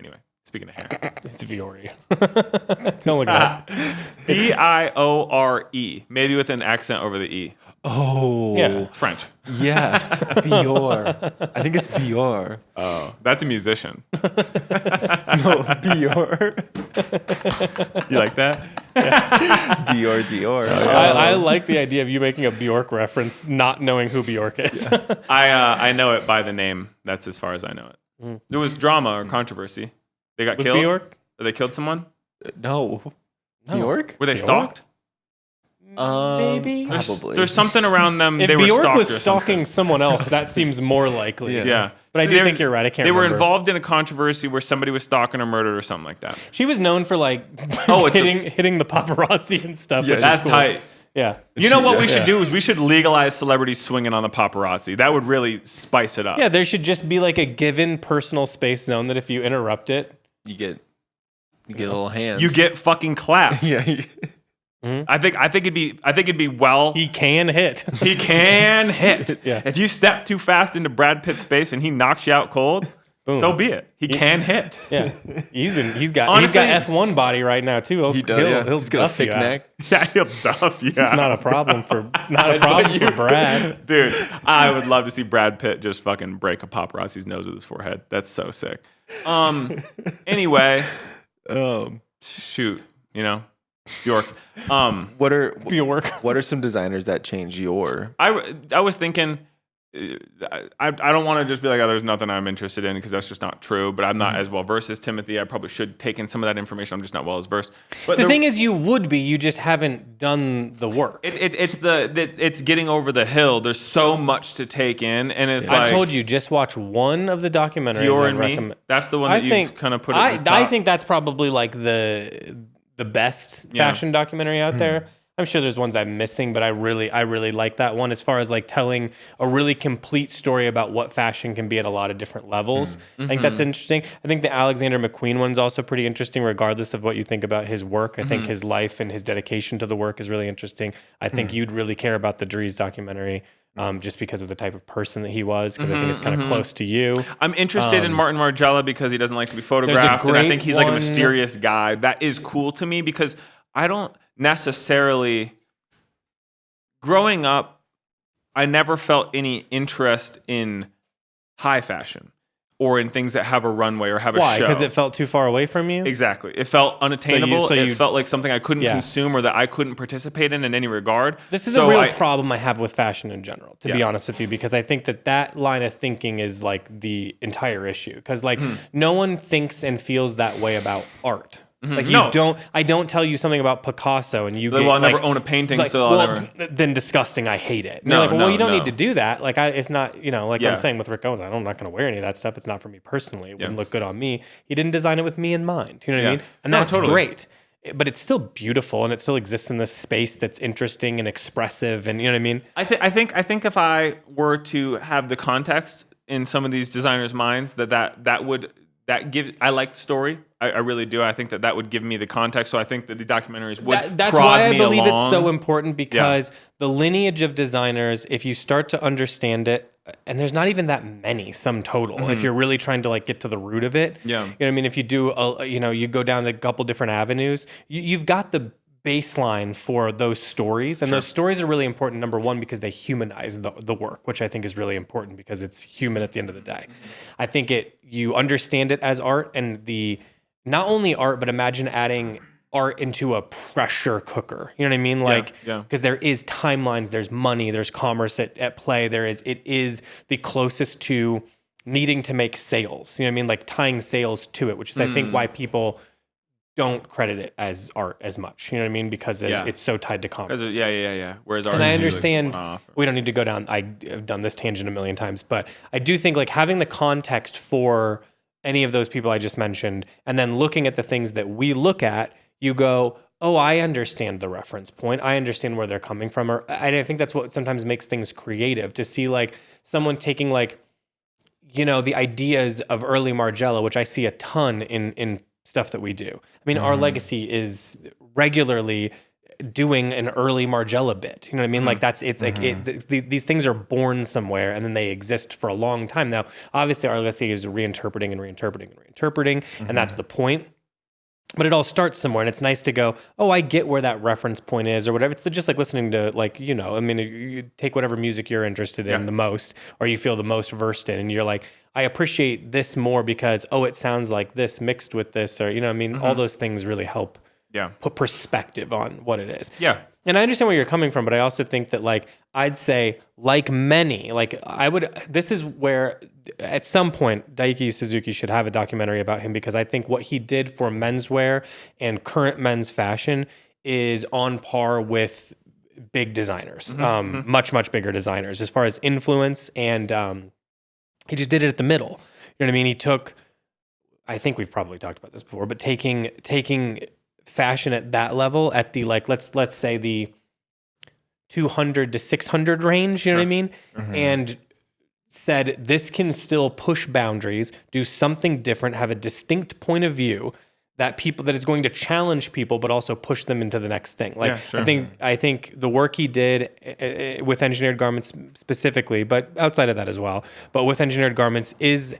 Anyway, speaking of hair. It's Biore. Don't look at it. Biore. Maybe with an accent over the E. Oh. Yeah. It's French. Yeah. Biore. I think it's Biore. Oh, that's a musician. No, Biore. You like that? Yeah. Dior. I like the idea of you making a Bjork reference, not knowing who Bjork is. I know it by the name. That's as far as I know it. There was drama or controversy. They got killed? Bjork? Or they killed someone? No. Bjork? Were they stalked? Maybe. Probably. There's something around them. If They were Bjork stalked was or stalking someone else, that seems more likely. Yeah. But I do think you're right. I can't remember. They were involved in a controversy where somebody was stalking or murdered or something like that. She was known for like hitting the paparazzi and stuff. Yeah, that's cool. Tight. Yeah. You know what we should do is we should legalize celebrities swinging on the paparazzi. That would really spice it up. Yeah, there should just be like a given personal space zone that if you interrupt it, you get a little hands. You get fucking clapped. Yeah. I think it'd be well. He can hit. He can hit. Yeah. If you step too fast into Brad Pitt's space and he knocks you out cold, boom. So be it. He can hit. Yeah. He's got F1 body right now too. He does. He'll got a thick neck. Yeah, he'll duff you. It's not a problem for Brad. Dude, I would love to see Brad Pitt just fucking break a paparazzi's nose with his forehead. That's so sick. Anyway, shoot, Bjork. What are some designers that change your? I was thinking, I don't want to just be like, oh, there's nothing I'm interested in because that's just not true. But I'm not as well versed as Timothy. I probably should take in some of that information. I'm just not well as versed. But the thing is, you would be. You just haven't done the work. It's getting over the hill. There's so much to take in, and it's like I told you, just watch one of the documentaries. Dior and Me. That's the one that you've kind of put. I think that's probably like the best fashion documentary out there. I'm sure there's ones I'm missing, but I really like that one as far as like telling a really complete story about what fashion can be at a lot of different levels. I think that's interesting. I think the Alexander McQueen one's also pretty interesting, regardless of what you think about his work. I think his life and his dedication to the work is really interesting. I think you'd really care about the Dries documentary. Just because of the type of person that he was, because I think it's kind of close to you. I'm interested in Martin Margiela because he doesn't like to be photographed, and I think he's like a mysterious guy. That is cool to me because I don't necessarily... Growing up, I never felt any interest in high fashion or in things that have a runway or have a show. Why? Because it felt too far away from you? Exactly. It felt unattainable. It felt like something I couldn't consume or that I couldn't participate in any regard. This is a real problem I have with fashion in general, to be honest with you, because I think that line of thinking is like the entire issue. Because like no one thinks and feels that way about art. Like I don't tell you something about Picasso and you I'll never own a painting, so I'll never. Then disgusting, I hate it. No, you don't need to do that. Like it's not, I'm saying with Rick Owens, I'm not going to wear any of that stuff. It's not for me personally. It wouldn't look good on me. He didn't design it with me in mind. You know what I mean? And that's great. But it's still beautiful and it still exists in this space that's interesting and expressive. And you know what I mean? I think if I were to have the context in some of these designers' minds that I like the story. I really do. I think that would give me the context. So I think that the documentaries would that's prod why I me believe along. it's so important, because the lineage of designers, if you start to understand it, and there's not even that many sum total, if you're really trying to like get to the root of it. Yeah. You know what I mean? If you do, you go down a couple different avenues, you've got the baseline for those stories, and those stories are really important. Number one, because they humanize the work, which I think is really important because it's human at the end of the day. I think you understand it as art, and not only art, but imagine adding art into a pressure cooker. You know what I mean? Like, because there is timelines, there's money, there's commerce at play. It is the closest to needing to make sales. You know what I mean? Like tying sales to it, which is I think why people don't credit it as art as much. You know what I mean? Because it's so tied to commerce. Whereas art, and I understand we don't need to go down. I've done this tangent a million times, but I do think like having the context for any of those people I just mentioned, and then looking at the things that we look at, you go, oh, I understand the reference point. I understand where they're coming from. I think that's what sometimes makes things creative, to see like someone taking like, the ideas of early Margiela, which I see a ton in stuff that we do. I mean, our legacy is regularly doing an early Margiela bit. You know what I mean? Like these things are born somewhere and then they exist for a long time. Now, obviously our legacy is reinterpreting and reinterpreting and reinterpreting. And that's the point. But it all starts somewhere, and it's nice to go, oh, I get where that reference point is or whatever. It's just like listening to you take whatever music you're interested in the most, or you feel the most versed in, and you're like, I appreciate this more because, it sounds like this mixed with this, or, all those things really help put perspective on what it is. Yeah. And I understand where you're coming from, but I also think that like, I'd say like many, like this is where at some point Daiki Suzuki should have a documentary about him, because I think what he did for menswear and current men's fashion is on par with big designers, much, much bigger designers as far as influence. And he just did it at the middle. You know what I mean? I think we've probably talked about this before, but taking fashion at that level, at the like let's say the 200 to 600 range, you know what I mean? And said this can still push boundaries, do something different, have a distinct point of view that is going to challenge people, but also push them into the next thing. Like I think the work he did with engineered garments specifically, but outside of that as well, but with engineered garments is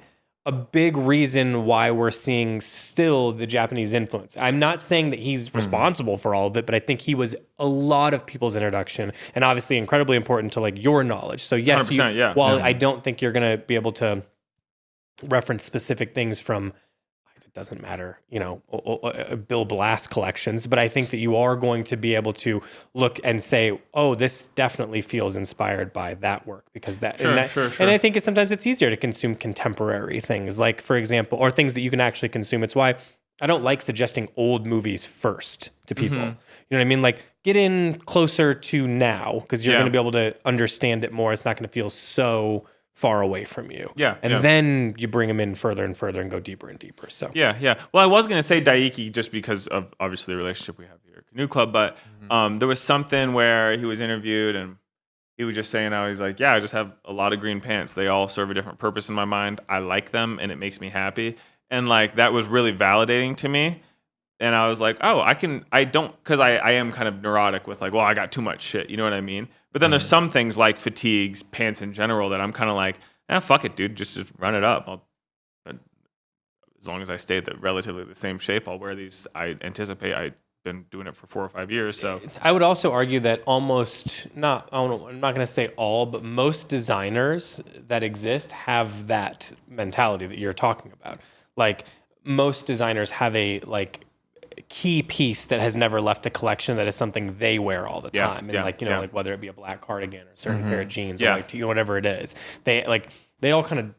a big reason why we're seeing still the Japanese influence. I'm not saying that he's responsible for all of it, but I think he was a lot of people's introduction, and obviously incredibly important to like your knowledge. So yes, I don't think you're going to be able to reference specific things from, it doesn't matter, Bill Blass collections, but I think that you are going to be able to look and say, oh, this definitely feels inspired by that work, because and I think sometimes it's easier to consume contemporary things, like for example, or things that you can actually consume. It's why I don't like suggesting old movies first to people. You know what I mean? Like get in closer to now, because you're going to be able to understand it more. It's not going to feel so far away from you. Then you bring them in further and further and go deeper and deeper. So Well, I was going to say Daiki just because of obviously the relationship we have here at Canoe Club, but there was something where he was interviewed and he was just saying how he's like, I just have a lot of green pants. They all serve a different purpose in my mind. I like them and it makes me happy. And like that was really validating to me. And I was like, because I am kind of neurotic with like, well, I got too much shit. You know what I mean? But then there's some things like fatigues, pants in general, that I'm kind of like, fuck it, dude. Just run it up. But as long as I stay relatively the same shape, I'll wear these. I anticipate I've been doing it for 4 or 5 years. So I would also argue that I'm not going to say all, but most designers that exist have that mentality that you're talking about. Like most designers have a like key piece that has never left the collection that is something they wear all the time. And like whether it be a black cardigan or a certain pair of jeans or white tee, whatever it is, they all kind of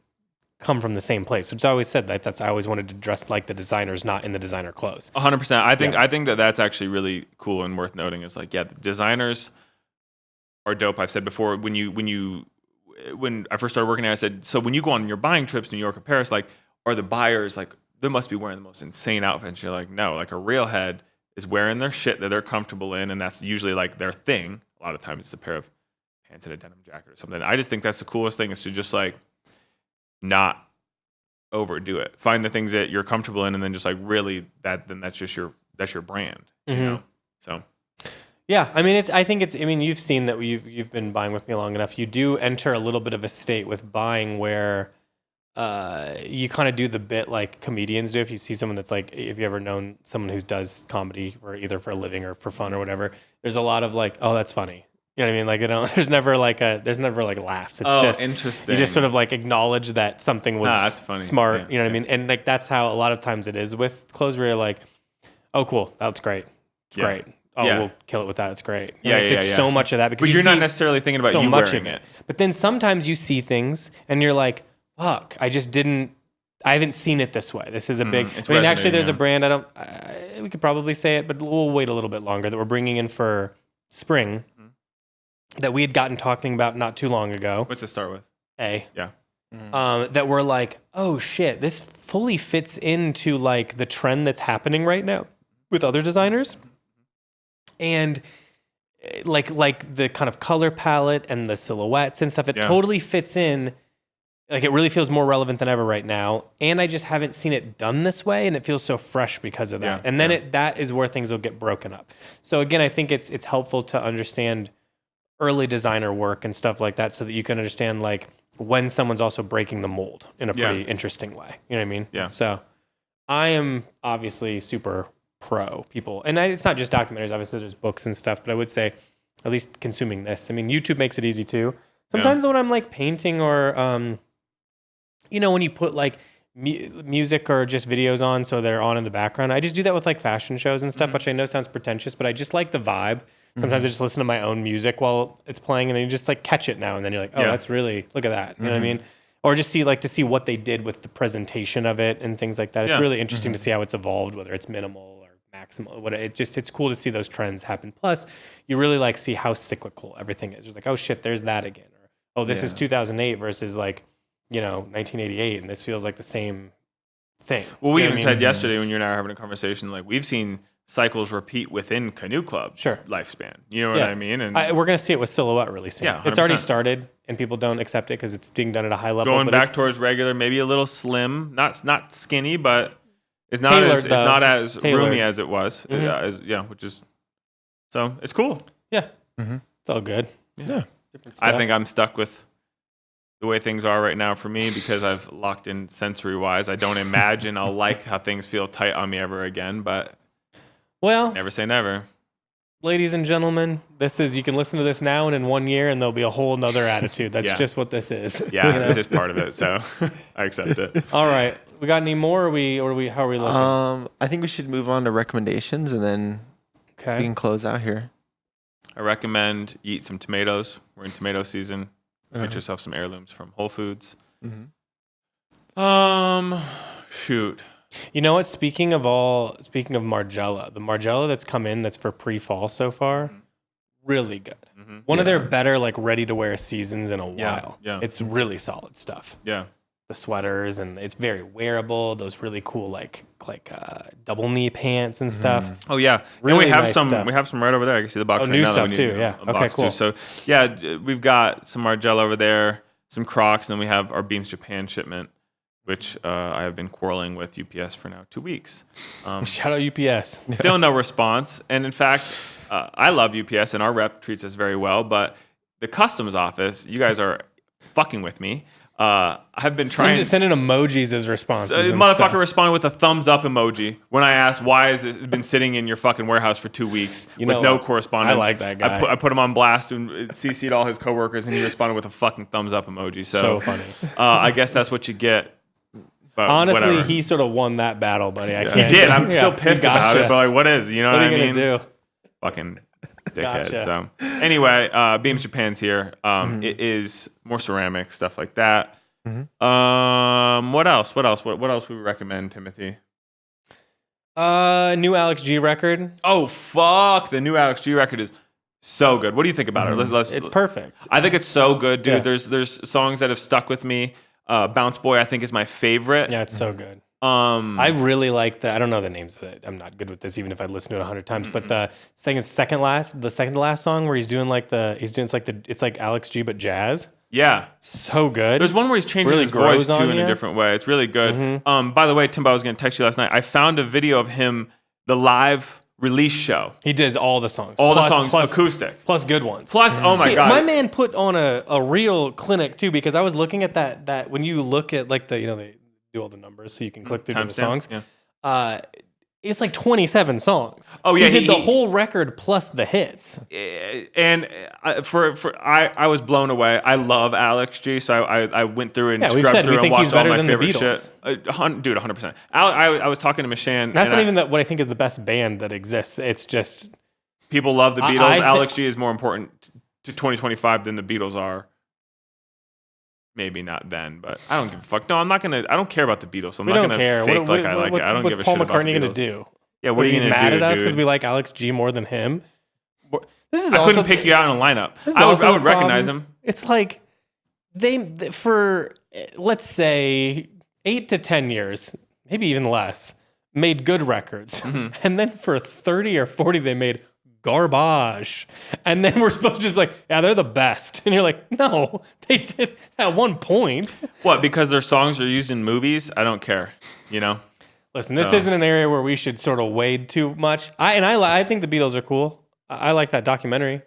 come from the same place, which I always said I always wanted to dress like the designers, not in the designer clothes. 100%. I think that's actually really cool and worth noting. Is like, the designers are dope. I've said before, when I first started working there, I said, so when you go on your buying trips to New York or Paris, like, are the buyers like, they must be wearing the most insane outfits? You're like, no, like a real head is wearing their shit that they're comfortable in, and that's usually like their thing. A lot of times it's a pair of pants and a denim jacket or something. I just think that's the coolest thing, is to just like not overdo it. Find the things that you're comfortable in, and then just like really that's your brand. You know? So. Yeah, I mean, you've seen that you've been buying with me long enough. You do enter a little bit of a state with buying where you kind of do the bit like comedians do. If you see someone that's like, if you ever known someone who does comedy or either for a living or for fun or whatever, there's a lot of like, oh, that's funny. You know what I mean? Like, there's never like laughs. It's just interesting. You just sort of like acknowledge that something was that's funny. smart. Yeah, you know what I mean? And like that's how a lot of times it is with clothes where you're like, oh, cool, that's great. It's great. Oh, we'll kill it with that. It's great. It's so much of that because you're not necessarily thinking about so you much wearing of it. But then sometimes you see things and you're like, fuck, I haven't seen it this way. This is a big. I mean, actually, there's a brand. We could probably say it, but we'll wait a little bit longer. That we're bringing in for spring. That we had gotten talking about not too long ago. What's it start with? A. Yeah. That we're like, oh shit, this fully fits into like the trend that's happening right now with other designers. And like the kind of color palette and the silhouettes and stuff, it totally fits in. Like it really feels more relevant than ever right now. And I just haven't seen it done this way, and it feels so fresh because of that. And then that is where things will get broken up. So again, I think it's helpful to understand early designer work and stuff like that so that you can understand like when someone's also breaking the mold in a pretty interesting way. You know what I mean? Yeah. So I am obviously super pro people. And it's not just documentaries. Obviously, there's books and stuff. But I would say at least consuming this. I mean, YouTube makes it easy too. Sometimes when I'm like painting or, when you put like music or just videos on so they're on in the background. I just do that with like fashion shows and stuff, which I know sounds pretentious, but I just like the vibe. Sometimes I just listen to my own music while it's playing, and then you just like catch it now and then. You're like, oh, that's really, look at that. You know what I mean? Or just to see what they did with the presentation of it and things like that. It's really interesting to see how it's evolved, whether it's minimal or maximal. It's cool to see those trends happen. Plus, you really like see how cyclical everything is. You're like, oh shit, there's that again. Or, oh, this is 2008 versus like, 1988, and this feels like the same thing. Well, we even said yesterday when you and I were having a conversation, like we've seen cycles repeat within Canoe Club's lifespan. You know what I mean? And we're going to see it with Silhouette really soon. Yeah, it's already started, and people don't accept it because it's being done at a high level. Going back towards regular, maybe a little slim, not skinny, but it's not as roomy as it was. Which is so it's cool. Yeah, it's all good. Yeah. I think I'm stuck with the way things are right now for me because I've locked in sensory wise. I don't imagine I'll like how things feel tight on me ever again, but never say never. Ladies and gentlemen, you can listen to this now and in 1 year and there'll be a whole nother attitude. That's just what this is. Yeah, it's just part of it. So I accept it. All right. We got any more how are we looking? I think we should move on to recommendations and then we can close out here. I recommend you eat some tomatoes. We're in tomato season. Get yourself some heirlooms from Whole Foods. Shoot. You know what? Speaking of Margiela, the Margiela that's come in that's for pre-fall so far, really good. One of their better like ready to wear seasons in a while. Yeah. It's really solid stuff. Yeah. The sweaters, and it's very wearable. Those really cool like double knee pants and stuff. Oh yeah, really we have nice some. Stuff. We have some right over there. I can see the box. New stuff too. Yeah. Okay. Cool. So yeah, we've got some Margiela over there, some Crocs, and then we have our Beams Japan shipment, which I have been quarreling with UPS for now 2 weeks. Shout out UPS. Still no response, and in fact, I love UPS and our rep treats us very well, but the customs office, you guys are fucking with me. I've been trying to send in emojis as responses. The motherfucker responded with a thumbs up emoji when I asked why has it been sitting in your fucking warehouse for 2 weeks with no correspondence. I like that guy. I put him on blast and CC'd all his coworkers, and he responded with a fucking thumbs up emoji. So funny. I guess that's what you get. But honestly, whatever. He sort of won that battle, buddy. I can't. He did. I'm still pissed about it, but like, what is? You know what I mean? What are you gonna do? Fucking dickhead. So anyway, Beams Japan's here. It is more ceramic stuff like that. What else? What else would we recommend, Timothy? New Alex G record. Oh fuck! The new Alex G record is so good. What do you think about it? It's perfect. I think it's so good, dude. Yeah. There's songs that have stuck with me. Bounce Boy, I think, is my favorite. Yeah, it's so good. I really like I don't know the names of it. I'm not good with this, even if I listen to it 100 times. But the second to last song where he's doing it's like Alex G but jazz. Yeah. So good. There's one where he's changing his voice too in a different way. It's really good. By the way, Timbo, I was going to text you last night. I found a video of him, the live release show. He does all the songs. Plus acoustic. Plus good ones. Plus, oh my God. My man put on a real clinic too, because I was looking at that when you look at like they do all the numbers so you can click through the songs. Yeah. It's like 27 songs. Oh yeah, he did the whole record plus the hits. And I was blown away. I love Alex G, so I went through and scrubbed through and watched all my favorite shit. Dude, 100%. I was talking to Mishan. That's not even what I think is the best band that exists. It's just people love the Beatles. Alex G is more important to 2025 than the Beatles are. Maybe not then, but I don't give a fuck. No, I'm not gonna. I don't care about the Beatles. So I'm not gonna fake like I like it. I don't give a shit about the Beatles. What's Paul McCartney gonna do? Yeah, what are you gonna do, mad at us because we like Alex G more than him? This is I couldn't pick you out in a lineup. I would recognize him. It's like they for let's say 8 to 10 years, maybe even less, made good records, and then for 30 or 40 they made garbage, and then we're supposed to just be like, yeah, they're the best, and you're like, no, they did at one point. What? Because their songs are used in movies? I don't care. Listen, this isn't an area where we should sort of wade too much. I think the Beatles are cool. I like that documentary.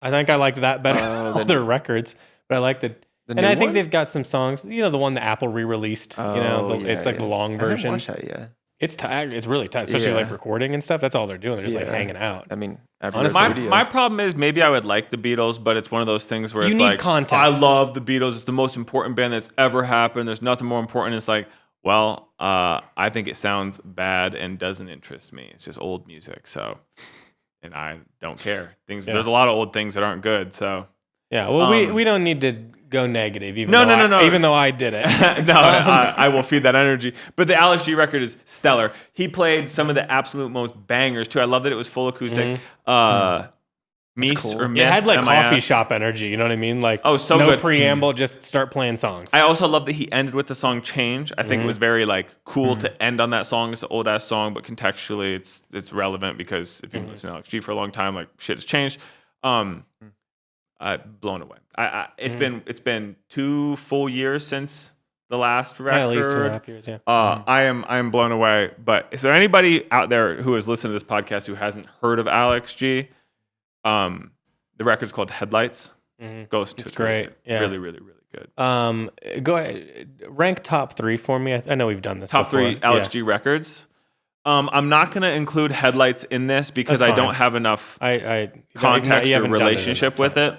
I think I liked that better than all their records, but I liked it. And I think they've got some songs. The one that Apple re-released. It's like the long version. I haven't watched that yet. It's tight. It's really tight, especially like recording and stuff. That's all they're doing. They're just like hanging out. I mean, honestly, my problem is maybe I would like the Beatles, but it's one of those things where it's like, context. I love the Beatles. It's the most important band that's ever happened. There's nothing more important. It's like, well, I think it sounds bad and doesn't interest me. It's just old music. So, and I don't care. There's a lot of old things that aren't good. So, yeah. Well, we don't need to go negative. Even though I did it. I will feed that energy. But the Alex G record is stellar. He played some of the absolute most bangers too. I love that it was full acoustic. Meese cool. or Miss. It had like coffee shop energy. You know what I mean? Like so no good. preamble, just start playing songs. I also love that he ended with the song "Change." I think it was very like cool to end on that song. It's an old ass song, but contextually, it's relevant because if you've been listening to Alex G for a long time, like shit has changed. Blown away. It's been 2 full years since the last record. At least 2.5 years. Yeah. I am blown away. But is there anybody out there who has listened to this podcast who hasn't heard of Alex G? The record's called Headlights. Goes to it's great. Yeah. Really, really, really good. Go ahead. Rank top 3 for me. I know we've done this. Top before. 3 Alex G records. I'm not going to include Headlights in this because I don't have enough context or relationship with it.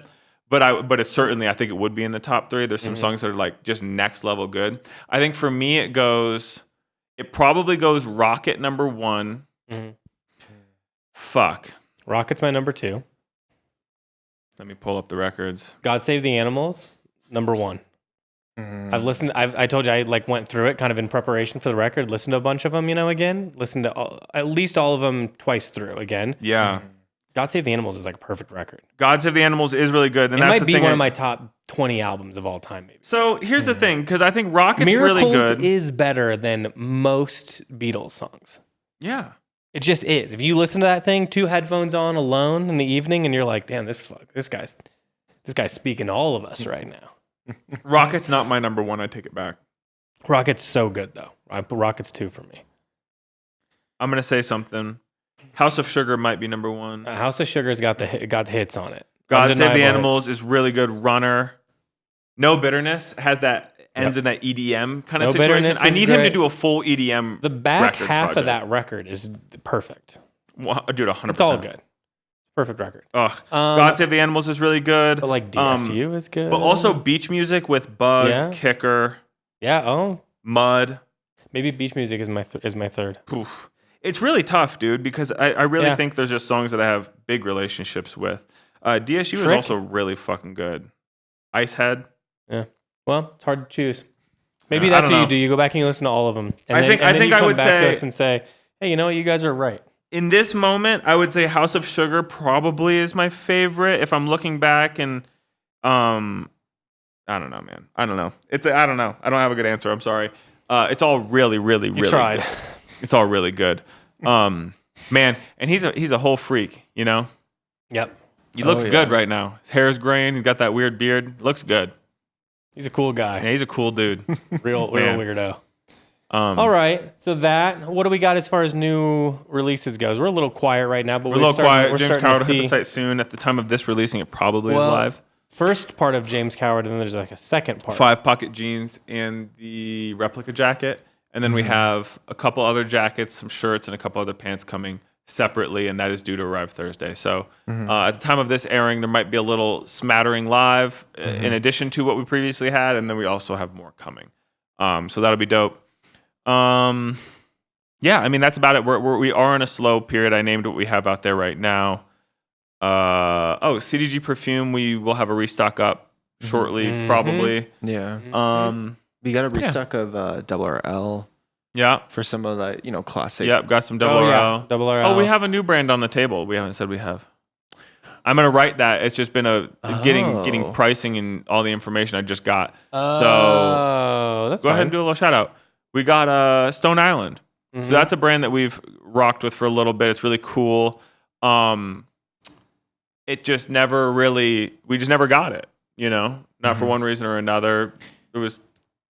But it's certainly, I think it would be in the top 3. There's some songs that are like just next level good. I think for me, it probably goes Rocket number 1. Fuck. Rocket's my number 2. Let me pull up the records. God Save the Animals, number 1. I've listened. I told you I went through it kind of in preparation for the record. Listened to a bunch of them, again. Listened to at least all of them twice through again. Yeah. God Save the Animals is like a perfect record. God Save the Animals is really good. And it might be one of my top 20 albums of all time, maybe. So here's the thing, because I think Rocket's really good. Miracles is better than most Beatles songs. Yeah. It just is. If you listen to that thing, 2 headphones on alone in the evening, and you're like, damn, this guy's speaking to all of us right now. Rocket's not my number 1. I take it back. Rocket's so good, though. Rocket's 2 for me. I'm going to say something. House of Sugar might be number 1. House of Sugar's got the hits on it. God Save the Animals is really good. Runner. No Bitterness has that ends in that EDM kind of situation. I need him to do a full EDM. The back half of that record is perfect. Well, dude, 100%. It's all good. Perfect record. God Save the Animals is really good. But like DSU is good. But also Beach Music with Bug, Kicker. Yeah. Mud. Maybe Beach Music is my third. Oof. It's really tough, dude, because I really think there's just songs that I have big relationships with. DSU is also really fucking good. Icehead. Yeah. Well, it's hard to choose. Maybe that's what you do. You go back and you listen to all of them. And I think I would say to us and say, hey, you know what? You guys are right. In this moment, I would say House of Sugar probably is my favorite. If I'm looking back and, I don't know, man. I don't know. I don't know. I don't have a good answer. I'm sorry. It's all really, really, really tried. Good. It's all really good. Man, and he's a whole freak, Yep. He looks good right now. His hair's graying. He's got that weird beard. Looks good. He's a cool guy. Yeah, he's a cool dude. real weirdo. All right. So what do we got as far as new releases goes? We're a little quiet right now, but we're a little quiet. James Coward will hit the site soon. At the time of this releasing, it probably is live. First part of James Coward, and then there's like a second part. 5 pocket jeans and the replica jacket. And then we have a couple other jackets, some shirts, and a couple other pants coming separately, and that is due to arrive Thursday. So at the time of this airing, there might be a little smattering live in addition to what we previously had, and then we also have more coming. So that'll be dope. Yeah, I mean, that's about it. We are in a slow period. I named what we have out there right now. CDG perfume, we will have a restock up shortly, probably. Yeah. We got a restock of RL. Yeah. For some of that, classic. Yep, got some RL. RL. Oh, we have a new brand on the table. We haven't said we have. I'm gonna write that. It's just been getting pricing and all the information I just got. So that's go ahead and do a little shout out. We got Stone Island. So that's a brand that we've rocked with for a little bit. It's really cool. It just never we just never got it, not for one reason or another. It was.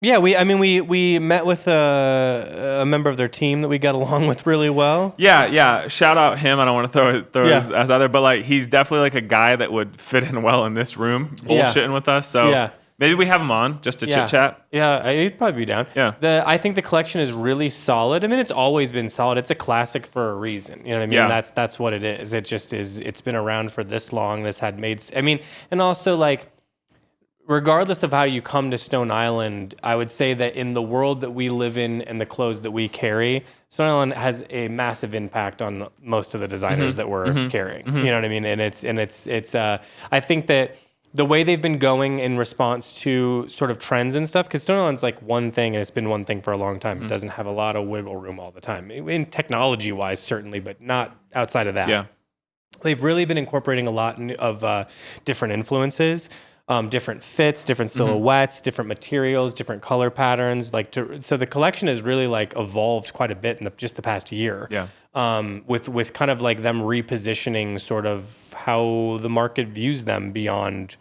Yeah, we met with a member of their team that we got along with really well. Yeah. Shout out him. I don't want to throw his ass out there, but he's definitely a guy that would fit in well in this room, bullshitting with us. So maybe we have him on just to chit chat. Yeah, he'd probably be down. Yeah. I think the collection is really solid. I mean, it's always been solid. It's a classic for a reason. You know what I mean? Yeah. That's what it is. It just is. It's been around for this long. This had made. I mean, and also regardless of how you come to Stone Island, I would say that in the world that we live in and the clothes that we carry, Stone Island has a massive impact on most of the designers that we're carrying. You know what I mean? And it's I think that the way they've been going in response to sort of trends and stuff, because Stone Island's one thing and it's been one thing for a long time. It doesn't have a lot of wiggle room all the time. In technology-wise, certainly, but not outside of that. Yeah. They've really been incorporating a lot of different influences. Different fits, different silhouettes, different materials, different color patterns. So the collection has really evolved quite a bit in just the past year. Yeah. With kind of them repositioning sort of how the market views them beyond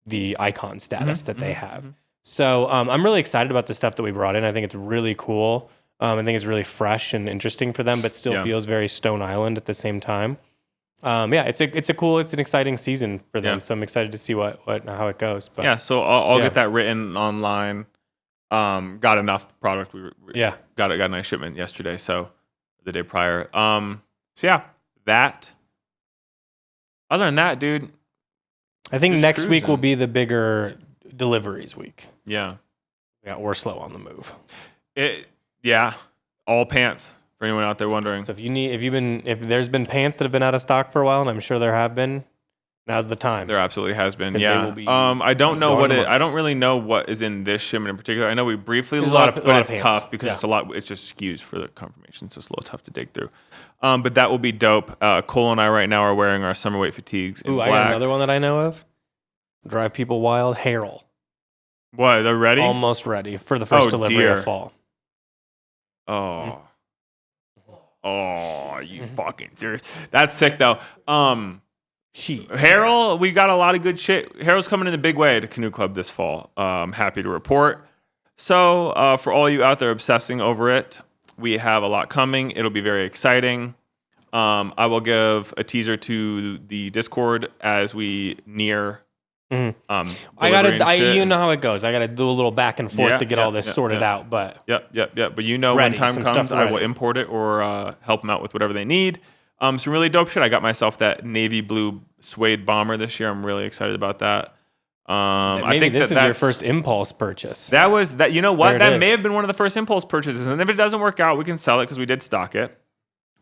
the icon status that they have. So I'm really excited about the stuff that we brought in. I think it's really cool. I think it's really fresh and interesting for them, but still feels very Stone Island at the same time. It's an exciting season for them. So I'm excited to see how it goes. But so I'll get that written online. Got enough product. We got a nice shipment yesterday. So the day prior. That. Other than that, dude, I think next week will be the bigger deliveries week. Yeah, we're slow on the move. All pants. For anyone out there wondering. So if there's been pants that have been out of stock for a while, and I'm sure there have been, now's the time. There absolutely has been. Yeah. I don't know I don't really know what is in this shipment in particular. I know we briefly looked, but it's tough because it's a lot. It's just SKUs for the confirmation, so it's a little tough to dig through. But that will be dope. Cole and I right now are wearing our summer weight fatigues. In black. I got another one that I know of. Drive people wild. Harrell. What? They're ready? Almost ready for the first delivery of fall. Oh. Oh, you fucking serious? That's sick though. Harold, we got a lot of good shit. Harold's coming in a big way to Canoe Club this fall. Happy to report. So for all you out there obsessing over it, we have a lot coming. It'll be very exciting. I will give a teaser to the Discord as we near. You know how it goes. I gotta do a little back and forth to get all this sorted out. But But when time comes, I will import it or help them out with whatever they need. Some really dope shit. I got myself that navy blue suede bomber this year. I'm really excited about that. I think this is your first impulse purchase. That was that. You know what? That may have been one of the first impulse purchases. And if it doesn't work out, we can sell it because we did stock it.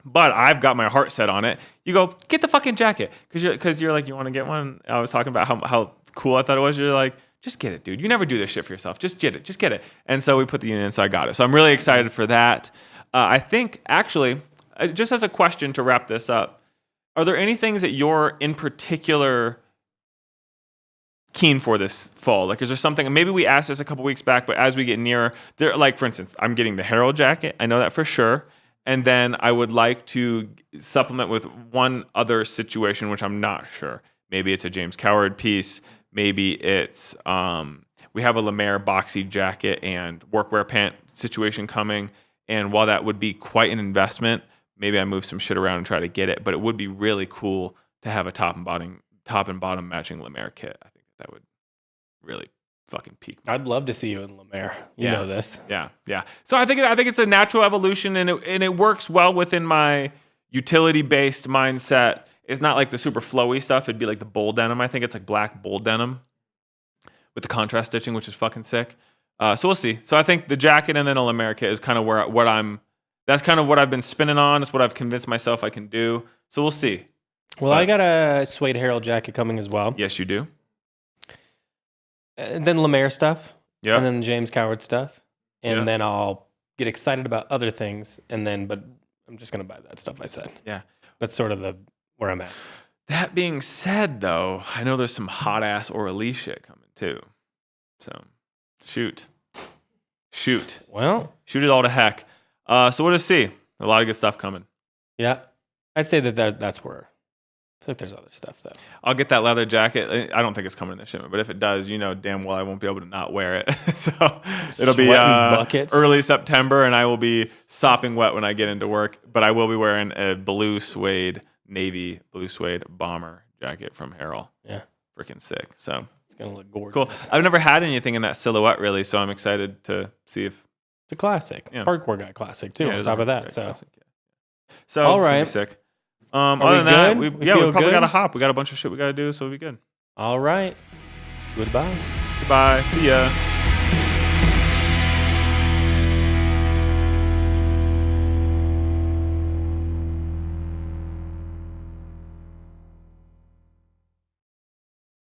But I've got my heart set on it. You go, get the fucking jacket. Because you're like, you want to get one? I was talking about how cool I thought it was. You're like, just get it, dude. You never do this shit for yourself. Just get it. Just get it. And so we put the unit in, so I got it. So I'm really excited for that. I think, actually, just as a question to wrap this up, are there any things that you're in particular keen for this fall? Is there something, maybe we asked this a couple weeks back, but as we get nearer, for instance, I'm getting the Herald jacket. I know that for sure. And then I would like to supplement with one other situation, which I'm not sure. Maybe it's a James Coward piece. Maybe it's we have a Lemaire boxy jacket and workwear pant situation coming. And while that would be quite an investment, maybe I move some shit around and try to get it. But it would be really cool to have a top and bottom matching Lemaire kit. I think that would really fucking peak. I'd love to see you in Lemaire. You know this. Yeah. So I think it's a natural evolution, and it works well within my utility based mindset. It's not like the super flowy stuff. It'd be like the bowl denim. I think it's like black bowl denim with the contrast stitching, which is fucking sick. So we'll see. So I think the jacket and then a Lemaire kit is kind of that's kind of what I've been spinning on. It's what I've convinced myself I can do. So we'll see. Well, I got a Suede Herald jacket coming as well. Yes, you do. And then Lemaire stuff. Yeah. And then James Coward stuff. And then I'll get excited about other things. But I'm just going to buy that stuff I said. Yeah. That's sort of where I'm at. That being said, though, I know there's some hot ass Aura-Lee shit coming too. So shoot. Well, shoot it all to heck. So we'll just see. A lot of good stuff coming. Yeah. I'd say that's where. I feel like there's other stuff though. I'll get that leather jacket. I don't think it's coming in the shipment, but if it does, you know damn well I won't be able to not wear it. So it'll be early September, and I will be sopping wet when I get into work. But I will be wearing a navy blue suede bomber jacket from Harrell. Yeah, freaking sick. So it's gonna look gorgeous. Cool. I've never had anything in that silhouette really, so I'm excited to see if it's a classic. Yeah. Hardcore guy classic too. On top of that, classic, so all right. Sick. Other than that, we probably got to hop. We got a bunch of shit we got to do, so we'll be good. All right. Goodbye. Goodbye. See ya.